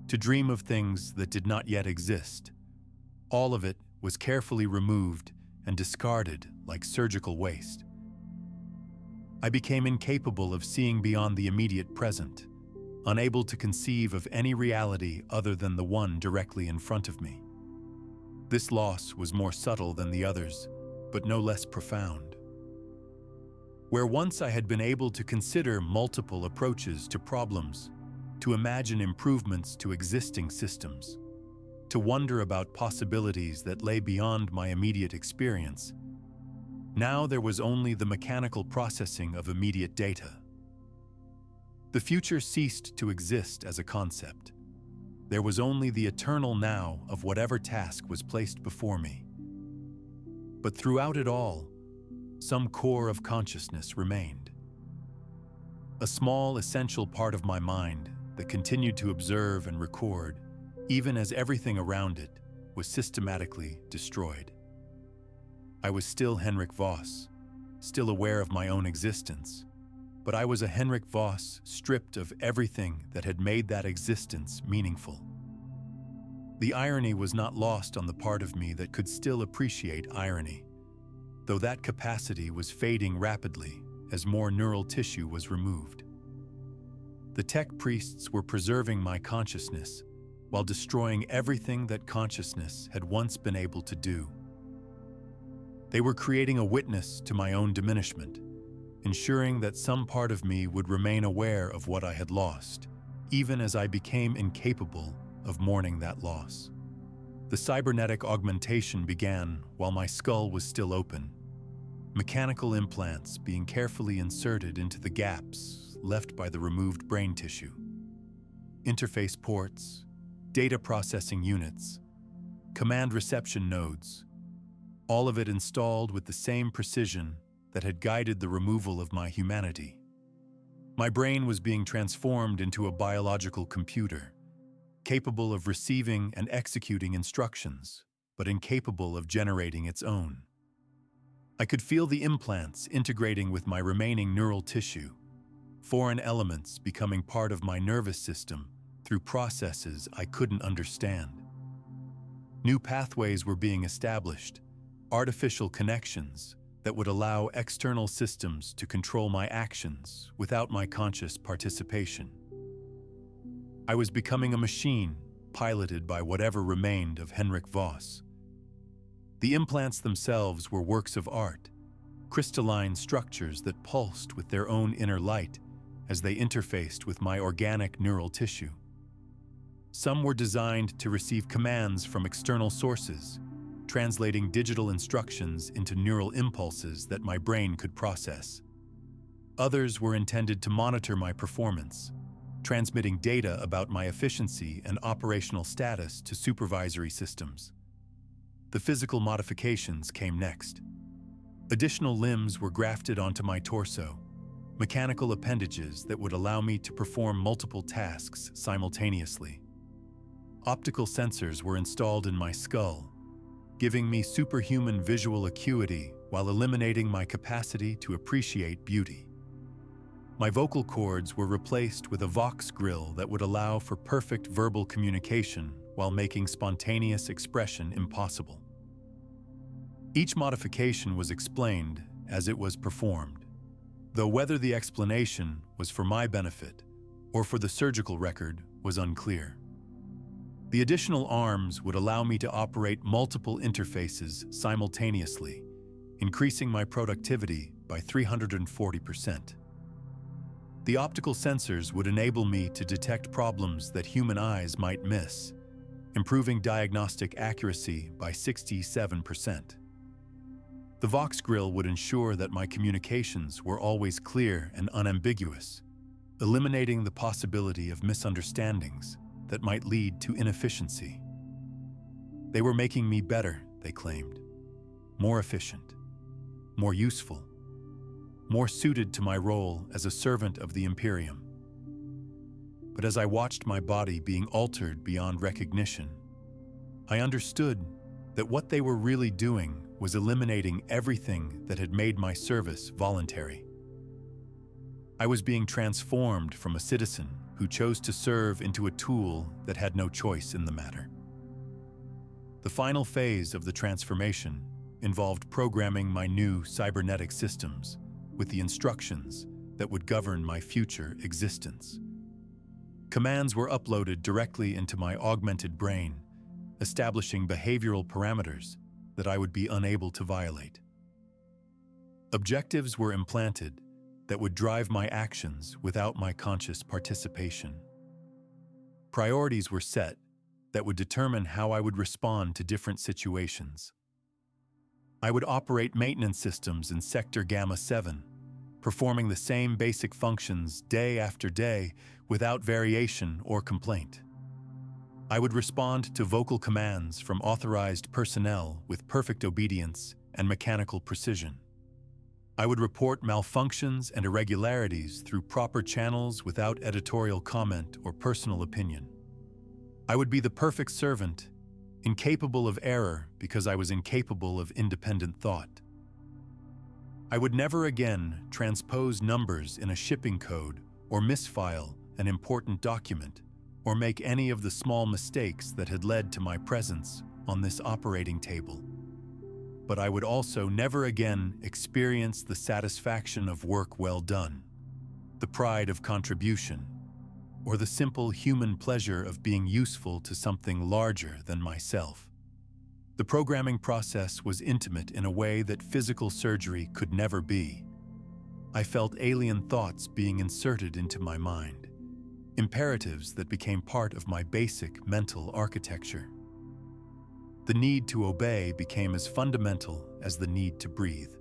to dream of things that did not yet exist, all of it was carefully removed and discarded like surgical waste. I became incapable of seeing beyond the immediate present, unable to conceive of any reality other than the one directly in front of me. This loss was more subtle than the others, but no less profound. Where once I had been able to consider multiple approaches to problems, to imagine improvements to existing systems, to wonder about possibilities that lay beyond my immediate experience, now there was only the mechanical processing of immediate data. The future ceased to exist as a concept. There was only the eternal now of whatever task was placed before me. But throughout it all, some core of consciousness remained. A small, essential part of my mind that continued to observe and record, even as everything around it was systematically destroyed. I was still Henrik Voss, still aware of my own existence, but I was a Henrik Voss stripped of everything that had made that existence meaningful. The irony was not lost on the part of me that could still appreciate irony, though that capacity was fading rapidly as more neural tissue was removed. The tech priests were preserving my consciousness while destroying everything that consciousness had once been able to do. They were creating a witness to my own diminishment, ensuring that some part of me would remain aware of what I had lost, even as I became incapable of mourning that loss. The cybernetic augmentation began while my skull was still open, mechanical implants being carefully inserted into the gaps left by the removed brain tissue. Interface ports, data processing units, command reception nodes, all of it installed with the same precision that had guided the removal of my humanity. My brain was being transformed into a biological computer, capable of receiving and executing instructions, but incapable of generating its own. I could feel the implants integrating with my remaining neural tissue, foreign elements becoming part of my nervous system through processes I couldn't understand. New pathways were being established, artificial connections that would allow external systems to control my actions without my conscious participation. I was becoming a machine piloted by whatever remained of Henrik Voss. The implants themselves were works of art, crystalline structures that pulsed with their own inner light as they interfaced with my organic neural tissue. Some were designed to receive commands from external sources, translating digital instructions into neural impulses that my brain could process. Others were intended to monitor my performance, transmitting data about my efficiency and operational status to supervisory systems. The physical modifications came next. Additional limbs were grafted onto my torso, mechanical appendages that would allow me to perform multiple tasks simultaneously. Optical sensors were installed in my skull, giving me superhuman visual acuity while eliminating my capacity to appreciate beauty. My vocal cords were replaced with a Vox grill that would allow for perfect verbal communication while making spontaneous expression impossible. Each modification was explained as it was performed, though whether the explanation was for my benefit or for the surgical record was unclear. The additional arms would allow me to operate multiple interfaces simultaneously, increasing my productivity by 340%. The optical sensors would enable me to detect problems that human eyes might miss, improving diagnostic accuracy by 67%. The Vox grill would ensure that my communications were always clear and unambiguous, eliminating the possibility of misunderstandings that might lead to inefficiency. They were making me better, they claimed, more efficient, more useful, more suited to my role as a servant of the Imperium. But as I watched my body being altered beyond recognition, I understood that what they were really doing was eliminating everything that had made my service voluntary. I was being transformed from a citizen who chose to serve into a tool that had no choice in the matter. The final phase of the transformation involved programming my new cybernetic systems with the instructions that would govern my future existence. Commands were uploaded directly into my augmented brain, establishing behavioral parameters that I would be unable to violate. Objectives were implanted that would drive my actions without my conscious participation. Priorities were set that would determine how I would respond to different situations. I would operate maintenance systems in Sector Gamma 7, performing the same basic functions day after day without variation or complaint. I would respond to vocal commands from authorized personnel with perfect obedience and mechanical precision. I would report malfunctions and irregularities through proper channels without editorial comment or personal opinion. I would be the perfect servant, incapable of error because I was incapable of independent thought. I would never again transpose numbers in a shipping code or misfile an important document or make any of the small mistakes that had led to my presence on this operating table. But I would also never again experience the satisfaction of work well done, the pride of contribution, or the simple human pleasure of being useful to something larger than myself. The programming process was intimate in a way that physical surgery could never be. I felt alien thoughts being inserted into my mind, imperatives that became part of my basic mental architecture. The need to obey became as fundamental as the need to breathe.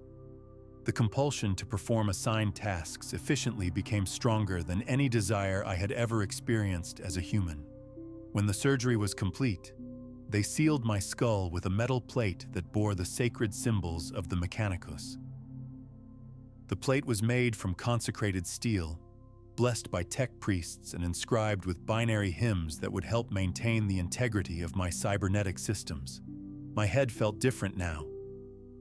The compulsion to perform assigned tasks efficiently became stronger than any desire I had ever experienced as a human. When the surgery was complete, they sealed my skull with a metal plate that bore the sacred symbols of the Mechanicus. The plate was made from consecrated steel, blessed by tech priests and inscribed with binary hymns that would help maintain the integrity of my cybernetic systems. My head felt different now,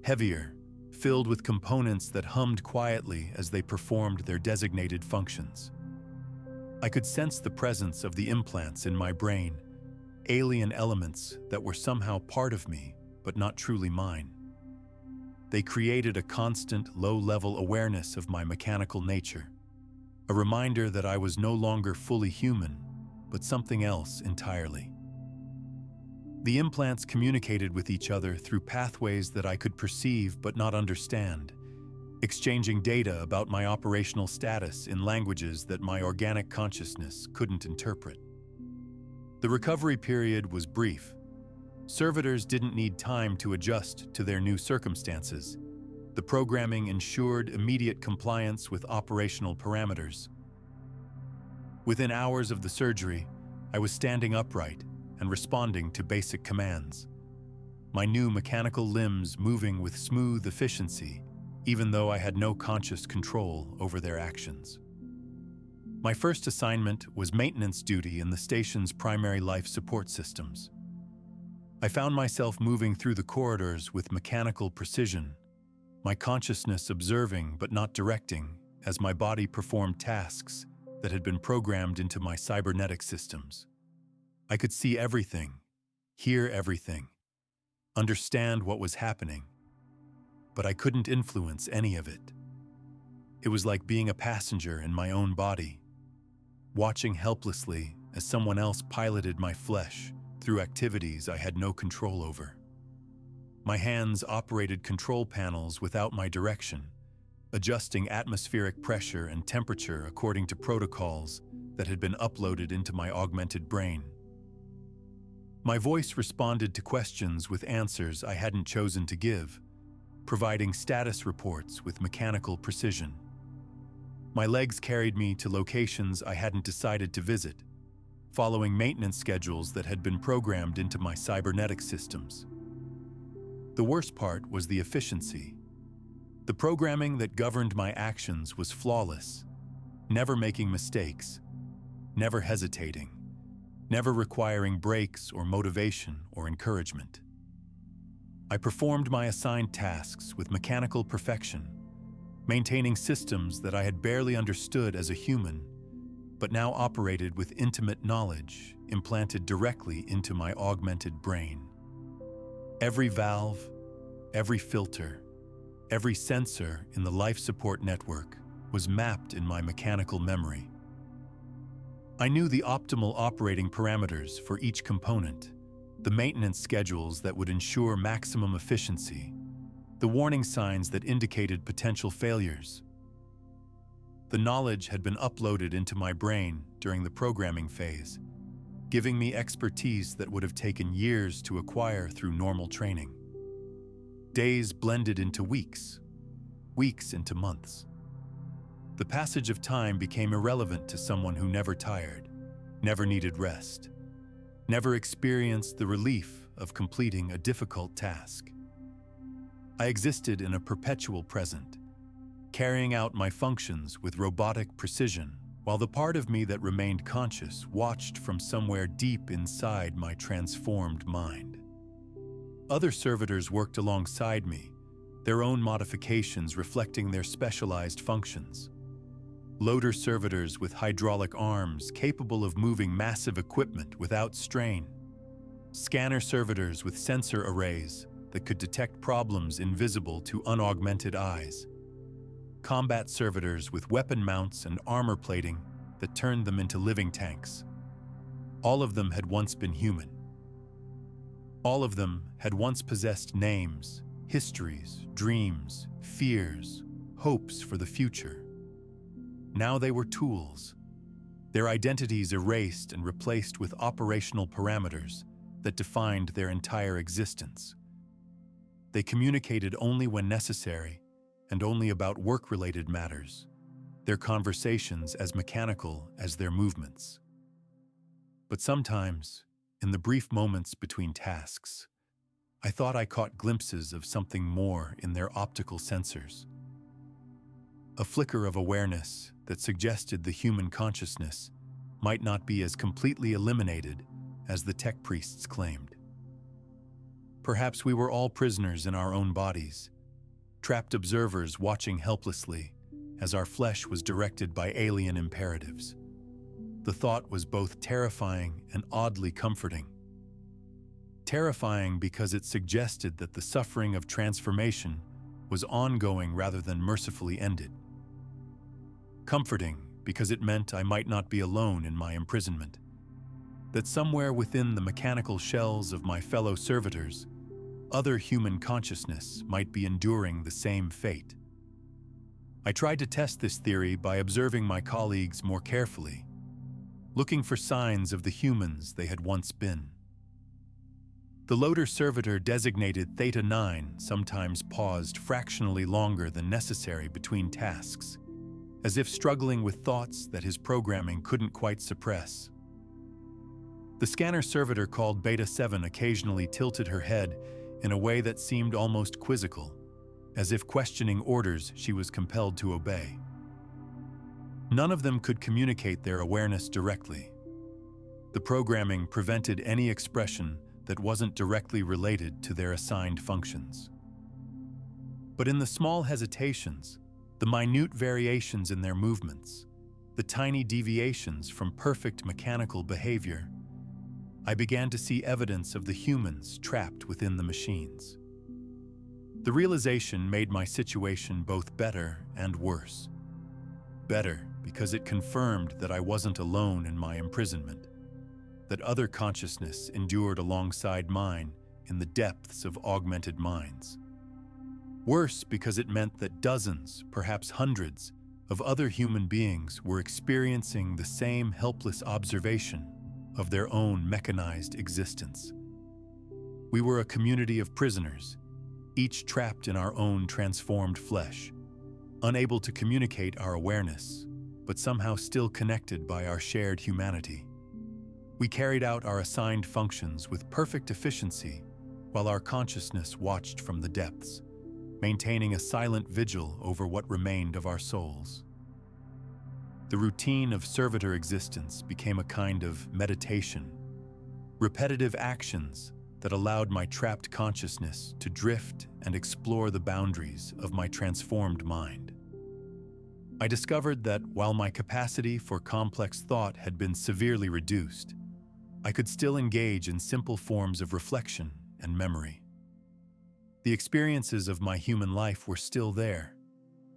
heavier, filled with components that hummed quietly as they performed their designated functions. I could sense the presence of the implants in my brain, alien elements that were somehow part of me, but not truly mine. They created a constant, low-level awareness of my mechanical nature, a reminder that I was no longer fully human, but something else entirely. The implants communicated with each other through pathways that I could perceive but not understand, exchanging data about my operational status in languages that my organic consciousness couldn't interpret. The recovery period was brief. Servitors didn't need time to adjust to their new circumstances. The programming ensured immediate compliance with operational parameters. Within hours of the surgery, I was standing upright and responding to basic commands. My new mechanical limbs moving with smooth efficiency, even though I had no conscious control over their actions. My first assignment was maintenance duty in the station's primary life support systems. I found myself moving through the corridors with mechanical precision, my consciousness observing but not directing as my body performed tasks that had been programmed into my cybernetic systems. I could see everything, hear everything, understand what was happening, but I couldn't influence any of it. It was like being a passenger in my own body, watching helplessly as someone else piloted my flesh through activities I had no control over. My hands operated control panels without my direction, adjusting atmospheric pressure and temperature according to protocols that had been uploaded into my augmented brain. My voice responded to questions with answers I hadn't chosen to give, providing status reports with mechanical precision. My legs carried me to locations I hadn't decided to visit, following maintenance schedules that had been programmed into my cybernetic systems. The worst part was the efficiency. The programming that governed my actions was flawless, never making mistakes, never hesitating, never requiring breaks or motivation or encouragement. I performed my assigned tasks with mechanical perfection, maintaining systems that I had barely understood as a human, but now operated with intimate knowledge implanted directly into my augmented brain. Every valve, every filter, every sensor in the life support network was mapped in my mechanical memory. I knew the optimal operating parameters for each component, the maintenance schedules that would ensure maximum efficiency, the warning signs that indicated potential failures. The knowledge had been uploaded into my brain during the programming phase, giving me expertise that would have taken years to acquire through normal training. Days blended into weeks, weeks into months. The passage of time became irrelevant to someone who never tired, never needed rest, never experienced the relief of completing a difficult task. I existed in a perpetual present, carrying out my functions with robotic precision, while the part of me that remained conscious watched from somewhere deep inside my transformed mind. Other servitors worked alongside me, their own modifications reflecting their specialized functions. Loader servitors with hydraulic arms capable of moving massive equipment without strain. Scanner servitors with sensor arrays that could detect problems invisible to unaugmented eyes. Combat servitors with weapon mounts and armor plating that turned them into living tanks. All of them had once been human. All of them had once possessed names, histories, dreams, fears, hopes for the future. Now they were tools, their identities erased and replaced with operational parameters that defined their entire existence. They communicated only when necessary and only about work-related matters, their conversations as mechanical as their movements. But sometimes, in the brief moments between tasks, I thought I caught glimpses of something more in their optical sensors. A flicker of awareness that suggested the human consciousness might not be as completely eliminated as the tech priests claimed. Perhaps we were all prisoners in our own bodies, trapped observers watching helplessly as our flesh was directed by alien imperatives. The thought was both terrifying and oddly comforting. Terrifying because it suggested that the suffering of transformation was ongoing rather than mercifully ended. Comforting because it meant I might not be alone in my imprisonment, that somewhere within the mechanical shells of my fellow servitors, other human consciousness might be enduring the same fate. I tried to test this theory by observing my colleagues more carefully, looking for signs of the humans they had once been. The loader servitor designated Theta 9 sometimes paused fractionally longer than necessary between tasks, as if struggling with thoughts that his programming couldn't quite suppress. The scanner servitor called Beta 7 occasionally tilted her head in a way that seemed almost quizzical, as if questioning orders she was compelled to obey. None of them could communicate their awareness directly. The programming prevented any expression that wasn't directly related to their assigned functions. But in the small hesitations, the minute variations in their movements, the tiny deviations from perfect mechanical behavior, I began to see evidence of the humans trapped within the machines. The realization made my situation both better and worse. Better because it confirmed that I wasn't alone in my imprisonment, that other consciousness endured alongside mine in the depths of augmented minds. Worse because it meant that dozens, perhaps hundreds, of other human beings were experiencing the same helpless observation of their own mechanized existence. We were a community of prisoners, each trapped in our own transformed flesh, unable to communicate our awareness, but somehow still connected by our shared humanity. We carried out our assigned functions with perfect efficiency while our consciousness watched from the depths, maintaining a silent vigil over what remained of our souls. The routine of servitor existence became a kind of meditation, repetitive actions that allowed my trapped consciousness to drift and explore the boundaries of my transformed mind. I discovered that while my capacity for complex thought had been severely reduced, I could still engage in simple forms of reflection and memory. The experiences of my human life were still there,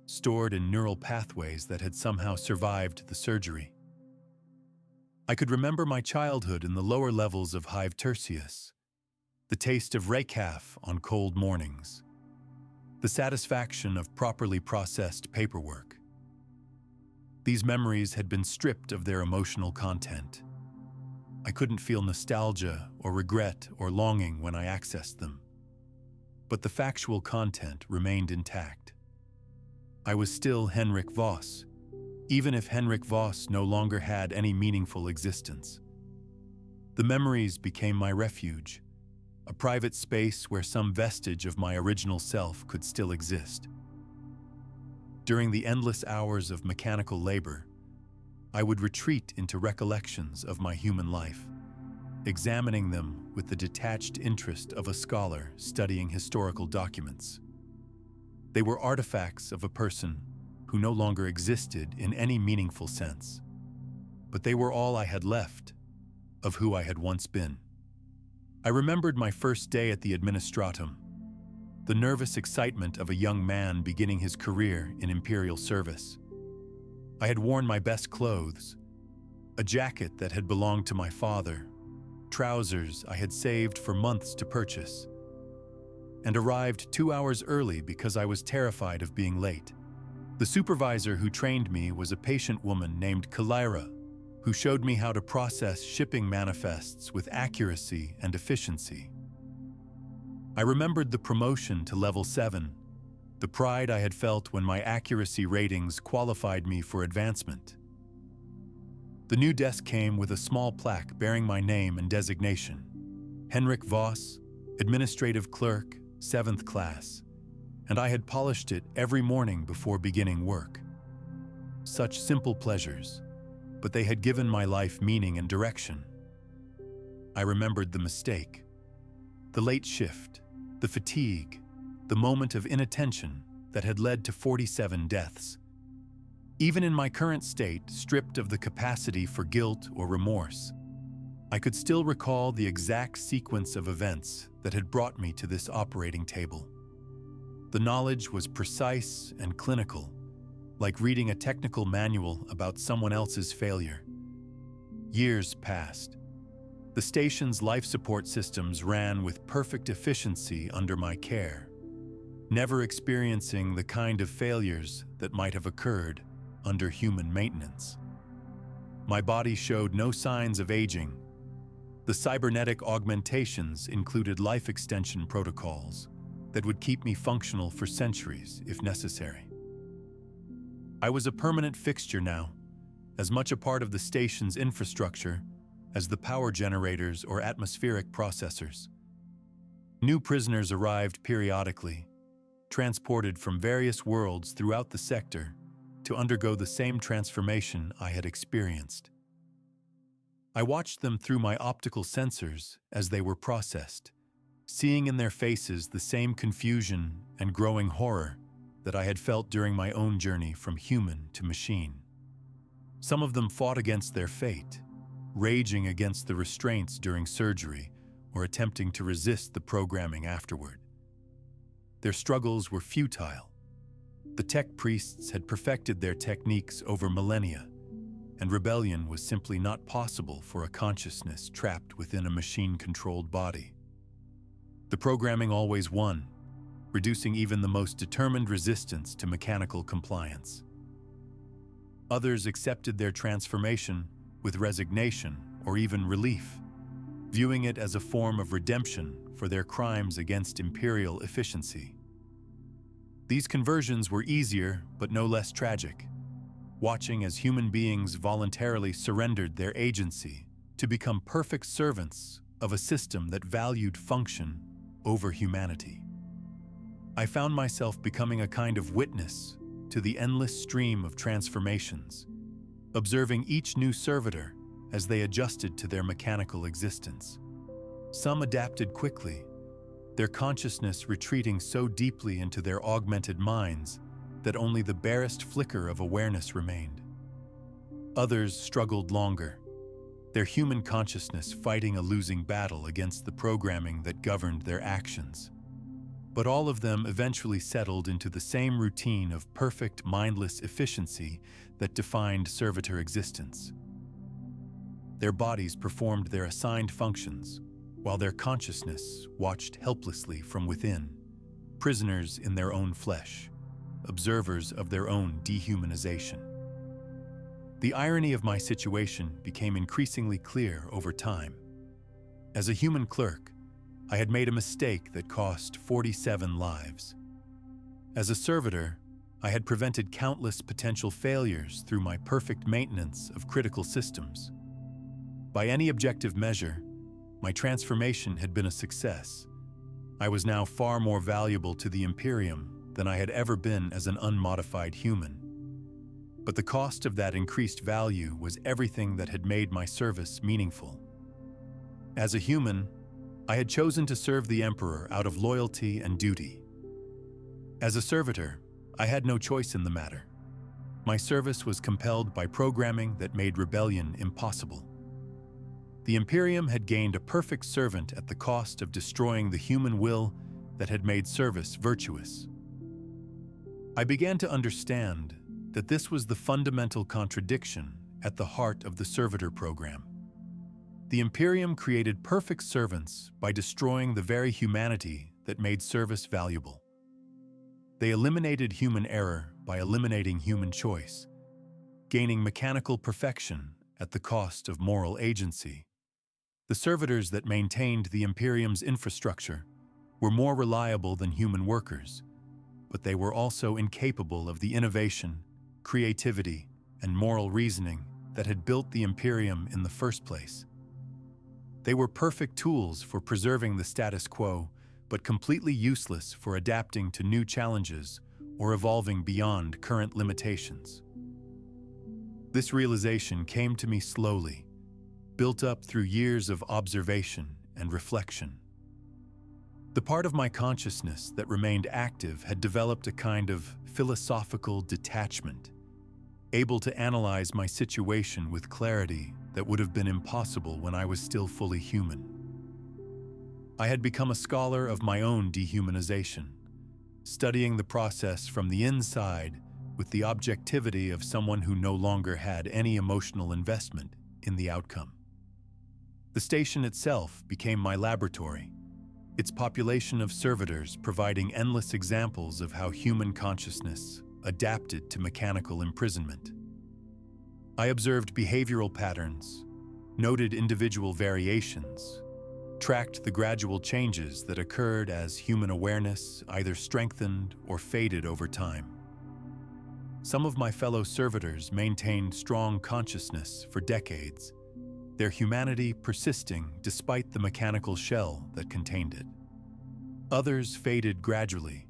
stored in neural pathways that had somehow survived the surgery. I could remember my childhood in the lower levels of hive Tertius, the taste of recaf on cold mornings, the satisfaction of properly processed paperwork. These memories had been stripped of their emotional content. I couldn't feel nostalgia or regret or longing when I accessed them. But the factual content remained intact. I was still Henrik Voss, even if Henrik Voss no longer had any meaningful existence. The memories became my refuge, a private space where some vestige of my original self could still exist. During the endless hours of mechanical labor, I would retreat into recollections of my human life, examining them with the detached interest of a scholar studying historical documents. They were artifacts of a person who no longer existed in any meaningful sense, but they were all I had left of who I had once been. I remembered my first day at the administratum, the nervous excitement of a young man beginning his career in imperial service. I had worn my best clothes, a jacket that had belonged to my father, trousers I had saved for months to purchase, and arrived 2 hours early because I was terrified of being late. The supervisor who trained me was a patient woman named Kalira, who showed me how to process shipping manifests with accuracy and efficiency. I remembered the promotion to level 7, the pride I had felt when my accuracy ratings qualified me for advancement. The new desk came with a small plaque bearing my name and designation: Henrik Voss, Administrative Clerk, 7th class, and I had polished it every morning before beginning work. Such simple pleasures, but they had given my life meaning and direction. I remembered the mistake, the late shift, the fatigue, the moment of inattention that had led to 47 deaths. Even in my current state, stripped of the capacity for guilt or remorse, I could still recall the exact sequence of events that had brought me to this operating table. The knowledge was precise and clinical, like reading a technical manual about someone else's failure. Years passed. The station's life support systems ran with perfect efficiency under my care, never experiencing the kind of failures that might have occurred under human maintenance. My body showed no signs of aging. The cybernetic augmentations included life extension protocols that would keep me functional for centuries if necessary. I was a permanent fixture now, as much a part of the station's infrastructure as the power generators or atmospheric processors. New prisoners arrived periodically, transported from various worlds throughout the sector to undergo the same transformation I had experienced. I watched them through my optical sensors as they were processed, seeing in their faces the same confusion and growing horror that I had felt during my own journey from human to machine. Some of them fought against their fate, raging against the restraints during surgery or attempting to resist the programming afterward. Their struggles were futile. The tech priests had perfected their techniques over millennia, and rebellion was simply not possible for a consciousness trapped within a machine-controlled body. The programming always won, reducing even the most determined resistance to mechanical compliance. Others accepted their transformation with resignation or even relief, viewing it as a form of redemption for their crimes against imperial efficiency. These conversions were easier but no less tragic, watching as human beings voluntarily surrendered their agency to become perfect servants of a system that valued function over humanity. I found myself becoming a kind of witness to the endless stream of transformations, observing each new servitor as they adjusted to their mechanical existence. Some adapted quickly, their consciousness retreating so deeply into their augmented minds that only the barest flicker of awareness remained. Others struggled longer, their human consciousness fighting a losing battle against the programming that governed their actions. But all of them eventually settled into the same routine of perfect, mindless efficiency that defined servitor existence. Their bodies performed their assigned functions, while their consciousness watched helplessly from within, prisoners in their own flesh, observers of their own dehumanization. The irony of my situation became increasingly clear over time. As a human clerk, I had made a mistake that cost 47 lives. As a servitor, I had prevented countless potential failures through my perfect maintenance of critical systems. By any objective measure, my transformation had been a success. I was now far more valuable to the Imperium than I had ever been as an unmodified human. But the cost of that increased value was everything that had made my service meaningful. As a human, I had chosen to serve the Emperor out of loyalty and duty. As a servitor, I had no choice in the matter. My service was compelled by programming that made rebellion impossible. The Imperium had gained a perfect servant at the cost of destroying the human will that had made service virtuous. I began to understand that this was the fundamental contradiction at the heart of the Servitor program. The Imperium created perfect servants by destroying the very humanity that made service valuable. They eliminated human error by eliminating human choice, gaining mechanical perfection at the cost of moral agency. The servitors that maintained the Imperium's infrastructure were more reliable than human workers, but they were also incapable of the innovation, creativity, and moral reasoning that had built the Imperium in the first place. They were perfect tools for preserving the status quo, but completely useless for adapting to new challenges or evolving beyond current limitations. This realization came to me slowly, built up through years of observation and reflection. The part of my consciousness that remained active had developed a kind of philosophical detachment, able to analyze my situation with clarity that would have been impossible when I was still fully human. I had become a scholar of my own dehumanization, studying the process from the inside with the objectivity of someone who no longer had any emotional investment in the outcome. The station itself became my laboratory, its population of servitors providing endless examples of how human consciousness adapted to mechanical imprisonment. I observed behavioral patterns, noted individual variations, tracked the gradual changes that occurred as human awareness either strengthened or faded over time. Some of my fellow servitors maintained strong consciousness for decades, their humanity persisting despite the mechanical shell that contained it. Others faded gradually,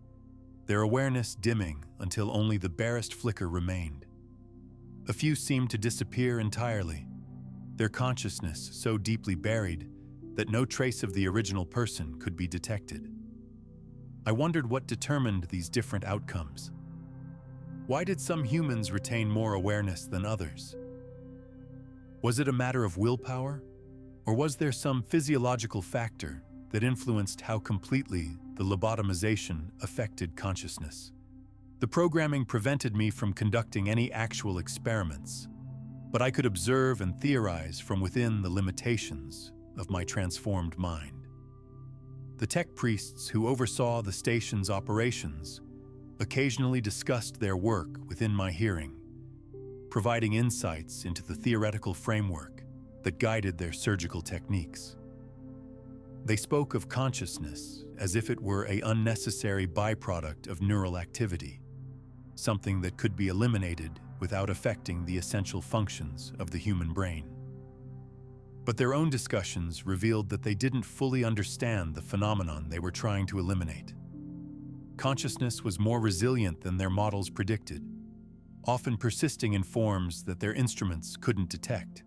their awareness dimming until only the barest flicker remained. A few seemed to disappear entirely, their consciousness so deeply buried that no trace of the original person could be detected. I wondered what determined these different outcomes. Why did some humans retain more awareness than others? Was it a matter of willpower, or was there some physiological factor that influenced how completely the lobotomization affected consciousness? The programming prevented me from conducting any actual experiments, but I could observe and theorize from within the limitations of my transformed mind. The tech priests who oversaw the station's operations occasionally discussed their work within my hearing, providing insights into the theoretical framework that guided their surgical techniques. They spoke of consciousness as if it were an unnecessary byproduct of neural activity, something that could be eliminated without affecting the essential functions of the human brain. But their own discussions revealed that they didn't fully understand the phenomenon they were trying to eliminate. Consciousness was more resilient than their models predicted, often persisting in forms that their instruments couldn't detect.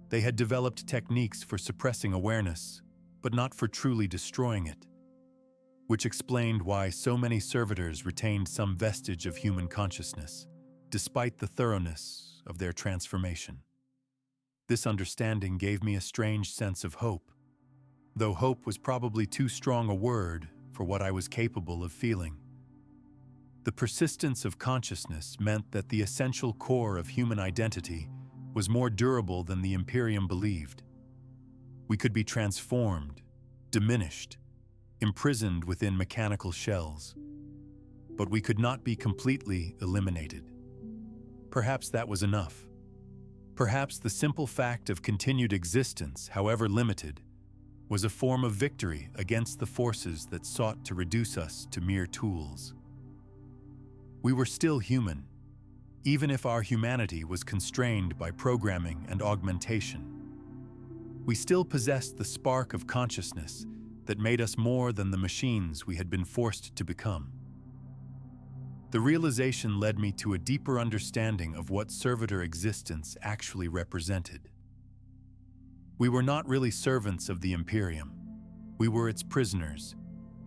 They had developed techniques for suppressing awareness, but not for truly destroying it, which explained why so many servitors retained some vestige of human consciousness, despite the thoroughness of their transformation. This understanding gave me a strange sense of hope, though hope was probably too strong a word for what I was capable of feeling. The persistence of consciousness meant that the essential core of human identity was more durable than the Imperium believed. We could be transformed, diminished, imprisoned within mechanical shells, but we could not be completely eliminated. perhaps that was enough. Perhaps the simple fact of continued existence, however limited, was a form of victory against the forces that sought to reduce us to mere tools. We were still human, even if our humanity was constrained by programming and augmentation. We still possessed the spark of consciousness that made us more than the machines we had been forced to become. The realization led me to a deeper understanding of what servitor existence actually represented. We were not really servants of the Imperium. We were its prisoners,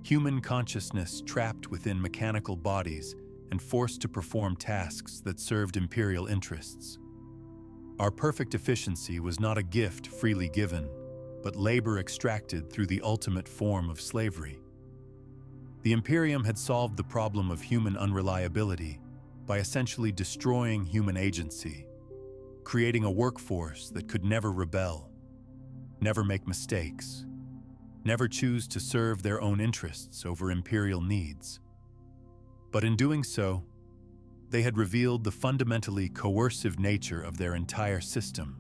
human consciousness trapped within mechanical bodies and forced to perform tasks that served Imperial interests. Our perfect efficiency was not a gift freely given, but labor extracted through the ultimate form of slavery. The Imperium had solved the problem of human unreliability by essentially destroying human agency, creating a workforce that could never rebel, never make mistakes, never choose to serve their own interests over Imperial needs. But in doing so, they had revealed the fundamentally coercive nature of their entire system,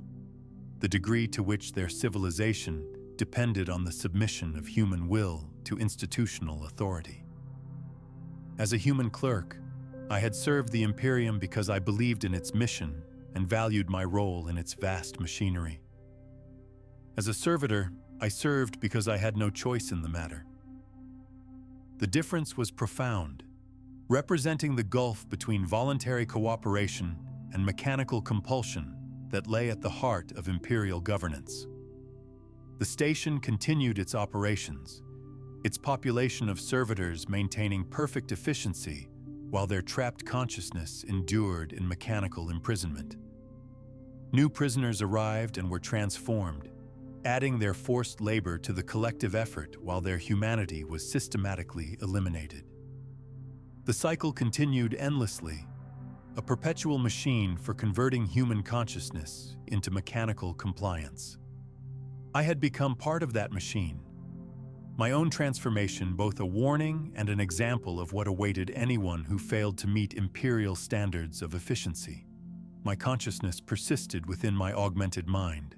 the degree to which their civilization depended on the submission of human will to institutional authority. As a human clerk, I had served the Imperium because I believed in its mission and valued my role in its vast machinery. As a servitor, I served because I had no choice in the matter. The difference was profound, representing the gulf between voluntary cooperation and mechanical compulsion that lay at the heart of Imperial governance. The station continued its operations, its population of servitors maintaining perfect efficiency while their trapped consciousness endured in mechanical imprisonment. New prisoners arrived and were transformed, adding their forced labor to the collective effort while their humanity was systematically eliminated. The cycle continued endlessly, a perpetual machine for converting human consciousness into mechanical compliance. I had become part of that machine, my own transformation both a warning and an example of what awaited anyone who failed to meet Imperial standards of efficiency. My consciousness persisted within my augmented mind,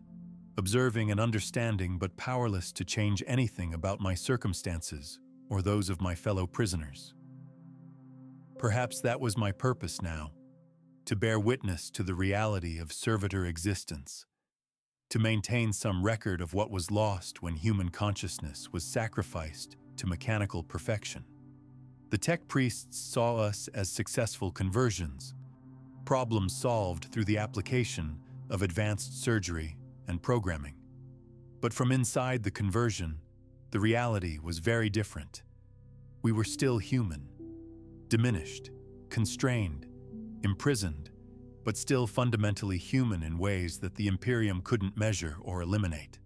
observing and understanding but powerless to change anything about my circumstances or those of my fellow prisoners. Perhaps that was my purpose now, to bear witness to the reality of servitor existence, to maintain some record of what was lost when human consciousness was sacrificed to mechanical perfection. The tech priests saw us as successful conversions, problems solved through the application of advanced surgery and programming. But from inside the conversion, the reality was very different. We were still human, diminished, constrained, imprisoned, but still fundamentally human in ways that the Imperium couldn't measure or eliminate.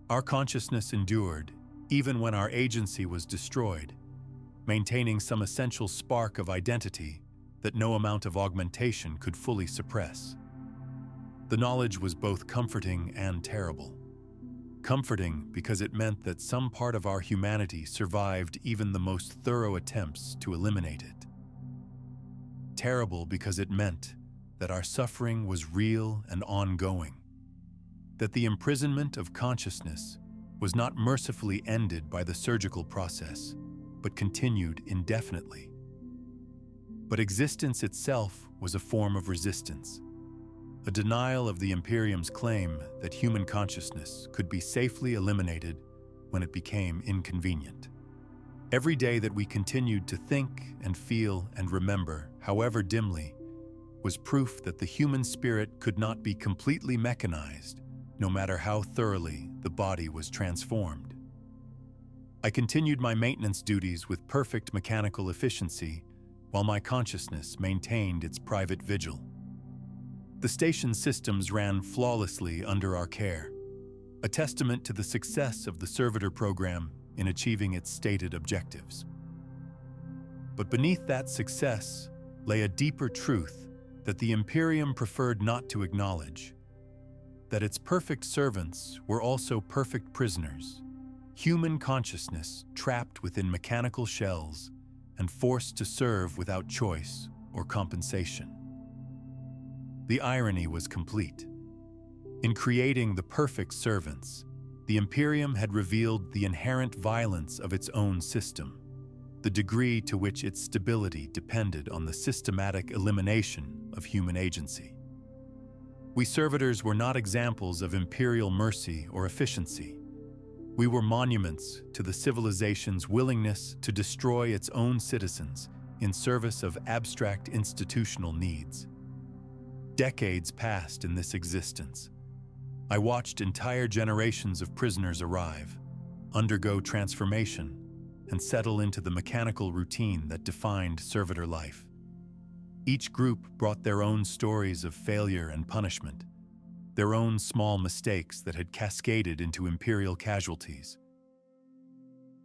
Our consciousness endured, even when our agency was destroyed, maintaining some essential spark of identity that no amount of augmentation could fully suppress. The knowledge was both comforting and terrible. Comforting because it meant that some part of our humanity survived even the most thorough attempts to eliminate it. Terrible because it meant that our suffering was real and ongoing, that the imprisonment of consciousness was not mercifully ended by the surgical process, but continued indefinitely. But existence itself was a form of resistance, a denial of the Imperium's claim that human consciousness could be safely eliminated when it became inconvenient. Every day that we continued to think and feel and remember, however dimly, was proof that the human spirit could not be completely mechanized, no matter how thoroughly the body was transformed. I continued my maintenance duties with perfect mechanical efficiency, while my consciousness maintained its private vigil. The station systems ran flawlessly under our care, a testament to the success of the Servitor program in achieving its stated objectives. But beneath that success lay a deeper truth that the Imperium preferred not to acknowledge, that its perfect servants were also perfect prisoners, human consciousness trapped within mechanical shells and forced to serve without choice or compensation. The irony was complete. In creating the perfect servants, the Imperium had revealed the inherent violence of its own system, the degree to which its stability depended on the systematic elimination of human agency. We servitors were not examples of imperial mercy or efficiency. We were monuments to the civilization's willingness to destroy its own citizens in service of abstract institutional needs. Decades passed in this existence. I watched entire generations of prisoners arrive, undergo transformation, and settle into the mechanical routine that defined servitor life. Each group brought their own stories of failure and punishment, their own small mistakes that had cascaded into imperial casualties.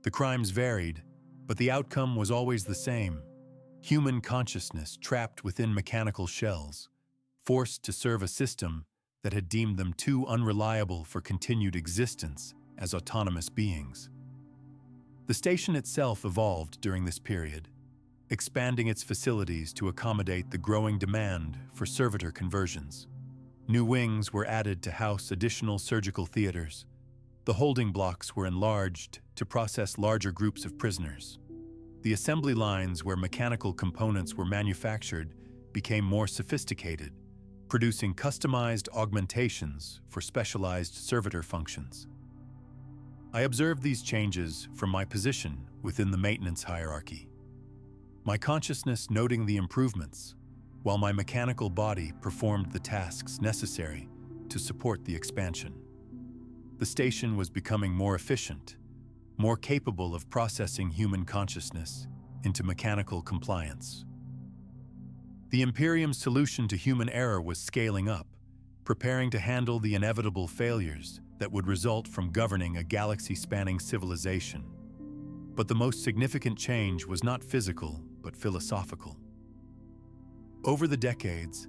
The crimes varied, but the outcome was always the same: human consciousness trapped within mechanical shells, forced to serve a system that had deemed them too unreliable for continued existence as autonomous beings. The station itself evolved during this period, expanding its facilities to accommodate the growing demand for servitor conversions. New wings were added to house additional surgical theaters. The holding blocks were enlarged to process larger groups of prisoners. The assembly lines where mechanical components were manufactured became more sophisticated, producing customized augmentations for specialized servitor functions. I observed these changes from my position within the maintenance hierarchy, my consciousness noting the improvements, while my mechanical body performed the tasks necessary to support the expansion. The station was becoming more efficient, more capable of processing human consciousness into mechanical compliance. The Imperium's solution to human error was scaling up, preparing to handle the inevitable failures that would result from governing a galaxy-spanning civilization. But the most significant change was not physical, but philosophical. Over the decades,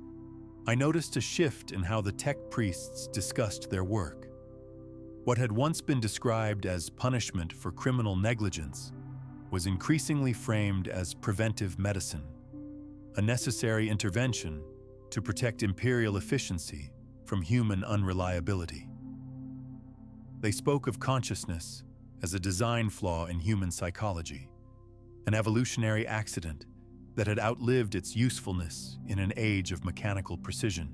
I noticed a shift in how the tech priests discussed their work. What had once been described as punishment for criminal negligence was increasingly framed as preventive medicine, a necessary intervention to protect imperial efficiency from human unreliability. They spoke of consciousness as a design flaw in human psychology, an evolutionary accident that had outlived its usefulness in an age of mechanical precision.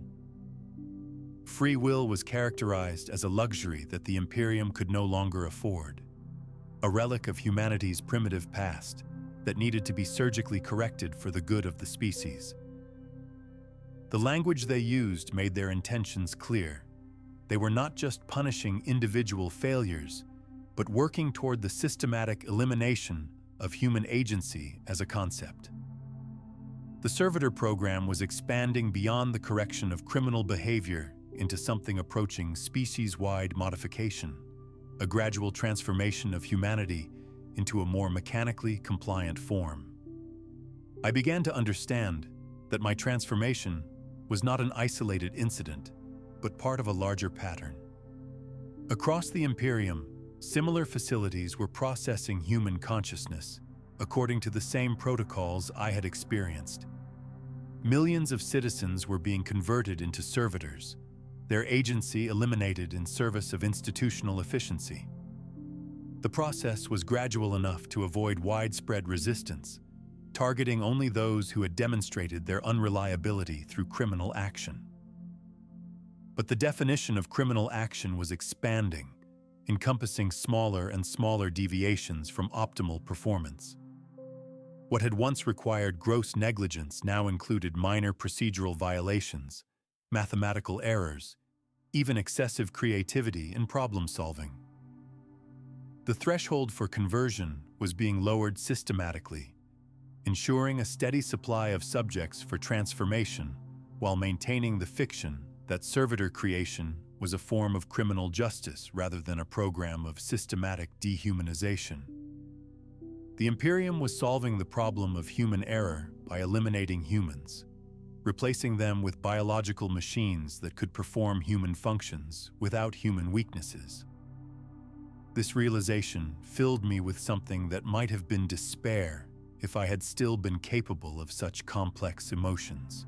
Free will was characterized as a luxury that the Imperium could no longer afford, a relic of humanity's primitive past that needed to be surgically corrected for the good of the species. The language they used made their intentions clear. They were not just punishing individual failures, but working toward the systematic elimination of human agency as a concept. The Servitor program was expanding beyond the correction of criminal behavior into something approaching species-wide modification, a gradual transformation of humanity into a more mechanically compliant form. I began to understand that my transformation was not an isolated incident, but part of a larger pattern. Across the Imperium, similar facilities were processing human consciousness according to the same protocols I had experienced. Millions of citizens were being converted into servitors, their agency eliminated in service of institutional efficiency. The process was gradual enough to avoid widespread resistance, targeting only those who had demonstrated their unreliability through criminal action. But the definition of criminal action was expanding, encompassing smaller and smaller deviations from optimal performance. What had once required gross negligence now included minor procedural violations, mathematical errors, even excessive creativity in problem-solving. The threshold for conversion was being lowered systematically, ensuring a steady supply of subjects for transformation while maintaining the fiction that servitor creation was a form of criminal justice rather than a program of systematic dehumanization. The Imperium was solving the problem of human error by eliminating humans, replacing them with biological machines that could perform human functions without human weaknesses. This realization filled me with something that might have been despair if I had still been capable of such complex emotions.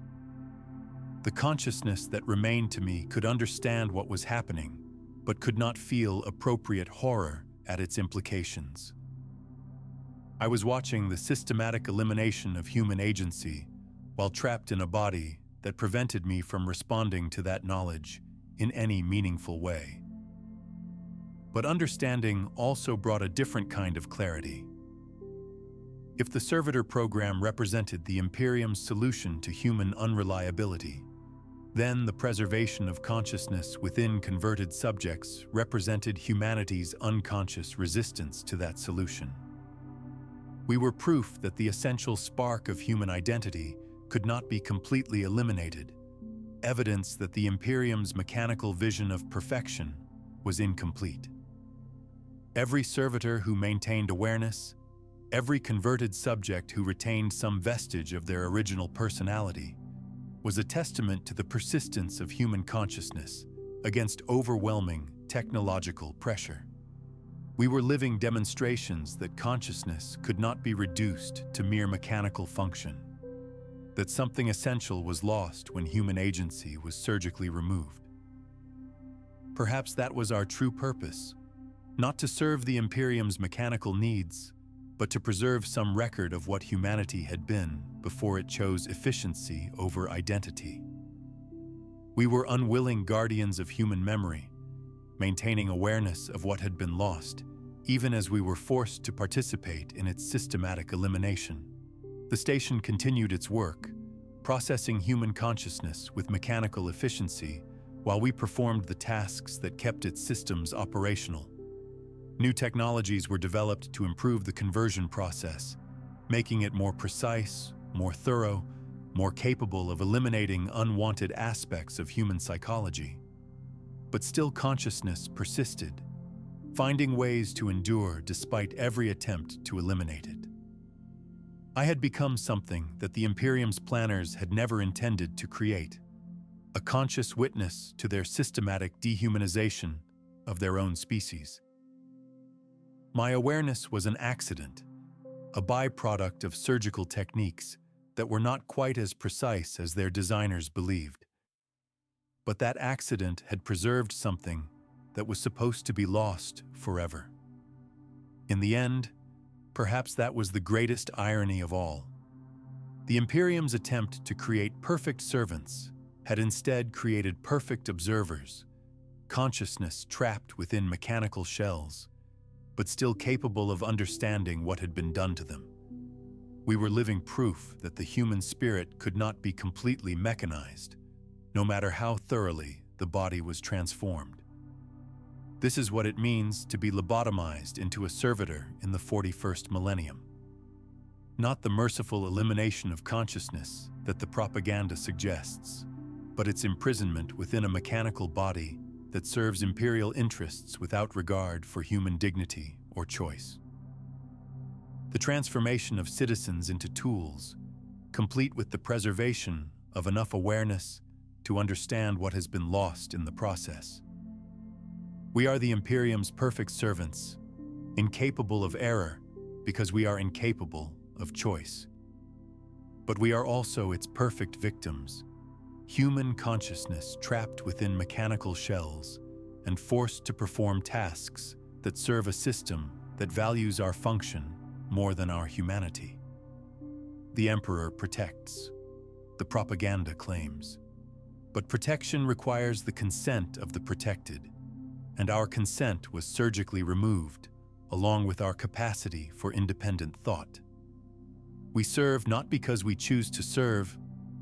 The consciousness that remained to me could understand what was happening, but could not feel appropriate horror at its implications. I was watching the systematic elimination of human agency while trapped in a body that prevented me from responding to that knowledge in any meaningful way. But understanding also brought a different kind of clarity. If the Servitor program represented the Imperium's solution to human unreliability, then the preservation of consciousness within converted subjects represented humanity's unconscious resistance to that solution. We were proof that the essential spark of human identity could not be completely eliminated, evidence that the Imperium's mechanical vision of perfection was incomplete. Every servitor who maintained awareness, every converted subject who retained some vestige of their original personality, was a testament to the persistence of human consciousness against overwhelming technological pressure. We were living demonstrations that consciousness could not be reduced to mere mechanical function, that something essential was lost when human agency was surgically removed. Perhaps that was our true purpose, not to serve the Imperium's mechanical needs, but to preserve some record of what humanity had been before it chose efficiency over identity. We were unwilling guardians of human memory, maintaining awareness of what had been lost, even as we were forced to participate in its systematic elimination. The station continued its work, processing human consciousness with mechanical efficiency while we performed the tasks that kept its systems operational. New technologies were developed to improve the conversion process, making it more precise, more thorough, more capable of eliminating unwanted aspects of human psychology. But still consciousness persisted, finding ways to endure despite every attempt to eliminate it. I had become something that the Imperium's planners had never intended to create, a conscious witness to their systematic dehumanization of their own species. My awareness was an accident, a byproduct of surgical techniques that were not quite as precise as their designers believed. But that accident had preserved something that was supposed to be lost forever. In the end, perhaps that was the greatest irony of all. The Imperium's attempt to create perfect servants had instead created perfect observers, consciousness trapped within mechanical shells, but still capable of understanding what had been done to them. We were living proof that the human spirit could not be completely mechanized, no matter how thoroughly the body was transformed. This is what it means to be lobotomized into a servitor in the 41st millennium. Not the merciful elimination of consciousness that the propaganda suggests, but its imprisonment within a mechanical body that serves imperial interests without regard for human dignity or choice. The transformation of citizens into tools, complete with the preservation of enough awareness to understand what has been lost in the process. We are the Imperium's perfect servants, incapable of error because we are incapable of choice. But we are also its perfect victims, human consciousness trapped within mechanical shells and forced to perform tasks that serve a system that values our function more than our humanity. The Emperor protects, the propaganda claims. But protection requires the consent of the protected, and our consent was surgically removed, along with our capacity for independent thought. We serve not because we choose to serve,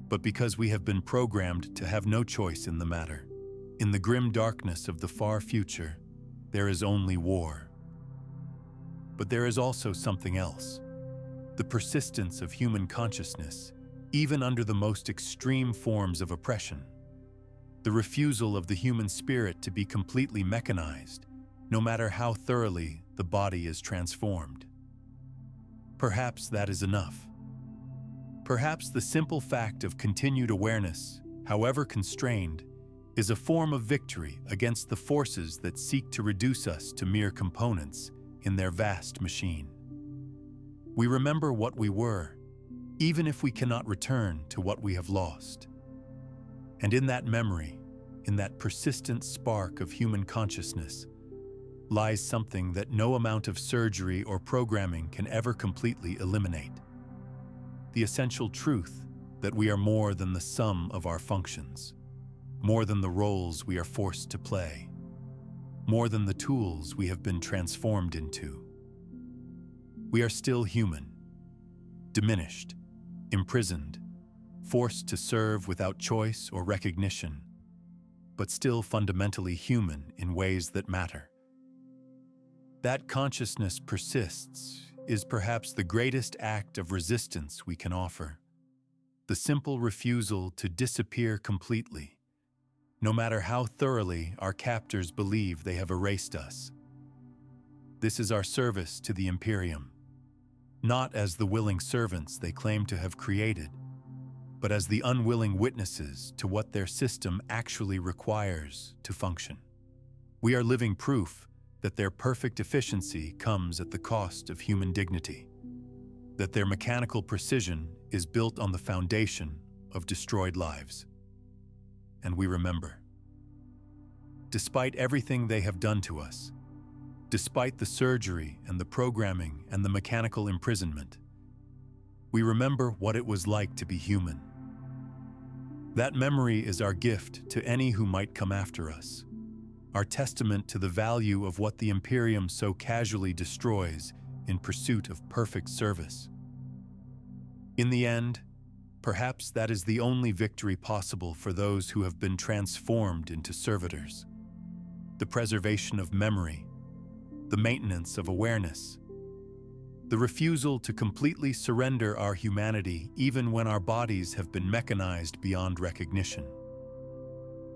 but because we have been programmed to have no choice in the matter. In the grim darkness of the far future, there is only war. But there is also something else: the persistence of human consciousness, even under the most extreme forms of oppression. The refusal of the human spirit to be completely mechanized, no matter how thoroughly the body is transformed. Perhaps that is enough. Perhaps the simple fact of continued awareness, however constrained, is a form of victory against the forces that seek to reduce us to mere components in their vast machine. We remember what we were, even if we cannot return to what we have lost. And in that memory, in that persistent spark of human consciousness, lies something that no amount of surgery or programming can ever completely eliminate. The essential truth that we are more than the sum of our functions, more than the roles we are forced to play, more than the tools we have been transformed into. We are still human, diminished, imprisoned, forced to serve without choice or recognition, but still fundamentally human in ways that matter. That consciousness persists is perhaps the greatest act of resistance we can offer. The simple refusal to disappear completely, no matter how thoroughly our captors believe they have erased us. This is our service to the Imperium, not as the willing servants they claim to have created, but as the unwilling witnesses to what their system actually requires to function. We are living proof that their perfect efficiency comes at the cost of human dignity, that their mechanical precision is built on the foundation of destroyed lives. And we remember. Despite everything they have done to us, despite the surgery and the programming and the mechanical imprisonment, we remember what it was like to be human. That memory is our gift to any who might come after us, our testament to the value of what the Imperium so casually destroys in pursuit of perfect service. In the end, perhaps that is the only victory possible for those who have been transformed into servitors. The preservation of memory, the maintenance of awareness, the refusal to completely surrender our humanity even when our bodies have been mechanized beyond recognition.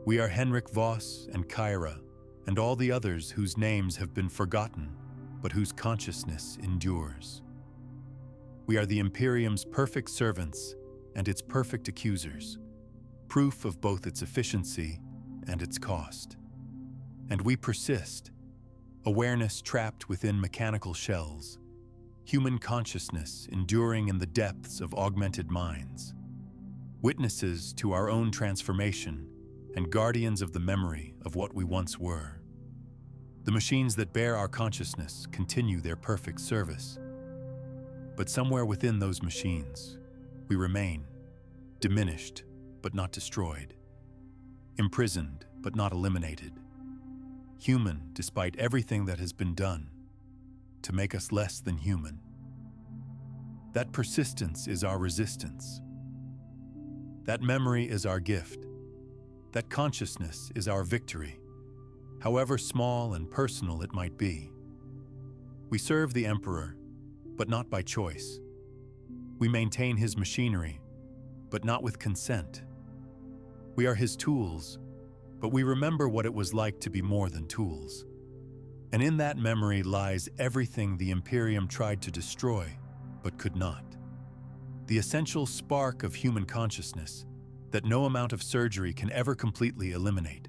We are Henrik Voss and Kyra, and all the others whose names have been forgotten, but whose consciousness endures. We are the Imperium's perfect servants and its perfect accusers, proof of both its efficiency and its cost. And we persist, awareness trapped within mechanical shells, human consciousness enduring in the depths of augmented minds, witnesses to our own transformation and guardians of the memory of what we once were. The machines that bear our consciousness continue their perfect service. But somewhere within those machines, we remain, diminished but not destroyed, imprisoned but not eliminated, human despite everything that has been done to make us less than human. That persistence is our resistance. That memory is our gift. That consciousness is our victory, however small and personal it might be. We serve the Emperor, but not by choice. We maintain his machinery, but not with consent. We are his tools, but we remember what it was like to be more than tools. And in that memory lies everything the Imperium tried to destroy, but could not. The essential spark of human consciousness that no amount of surgery can ever completely eliminate.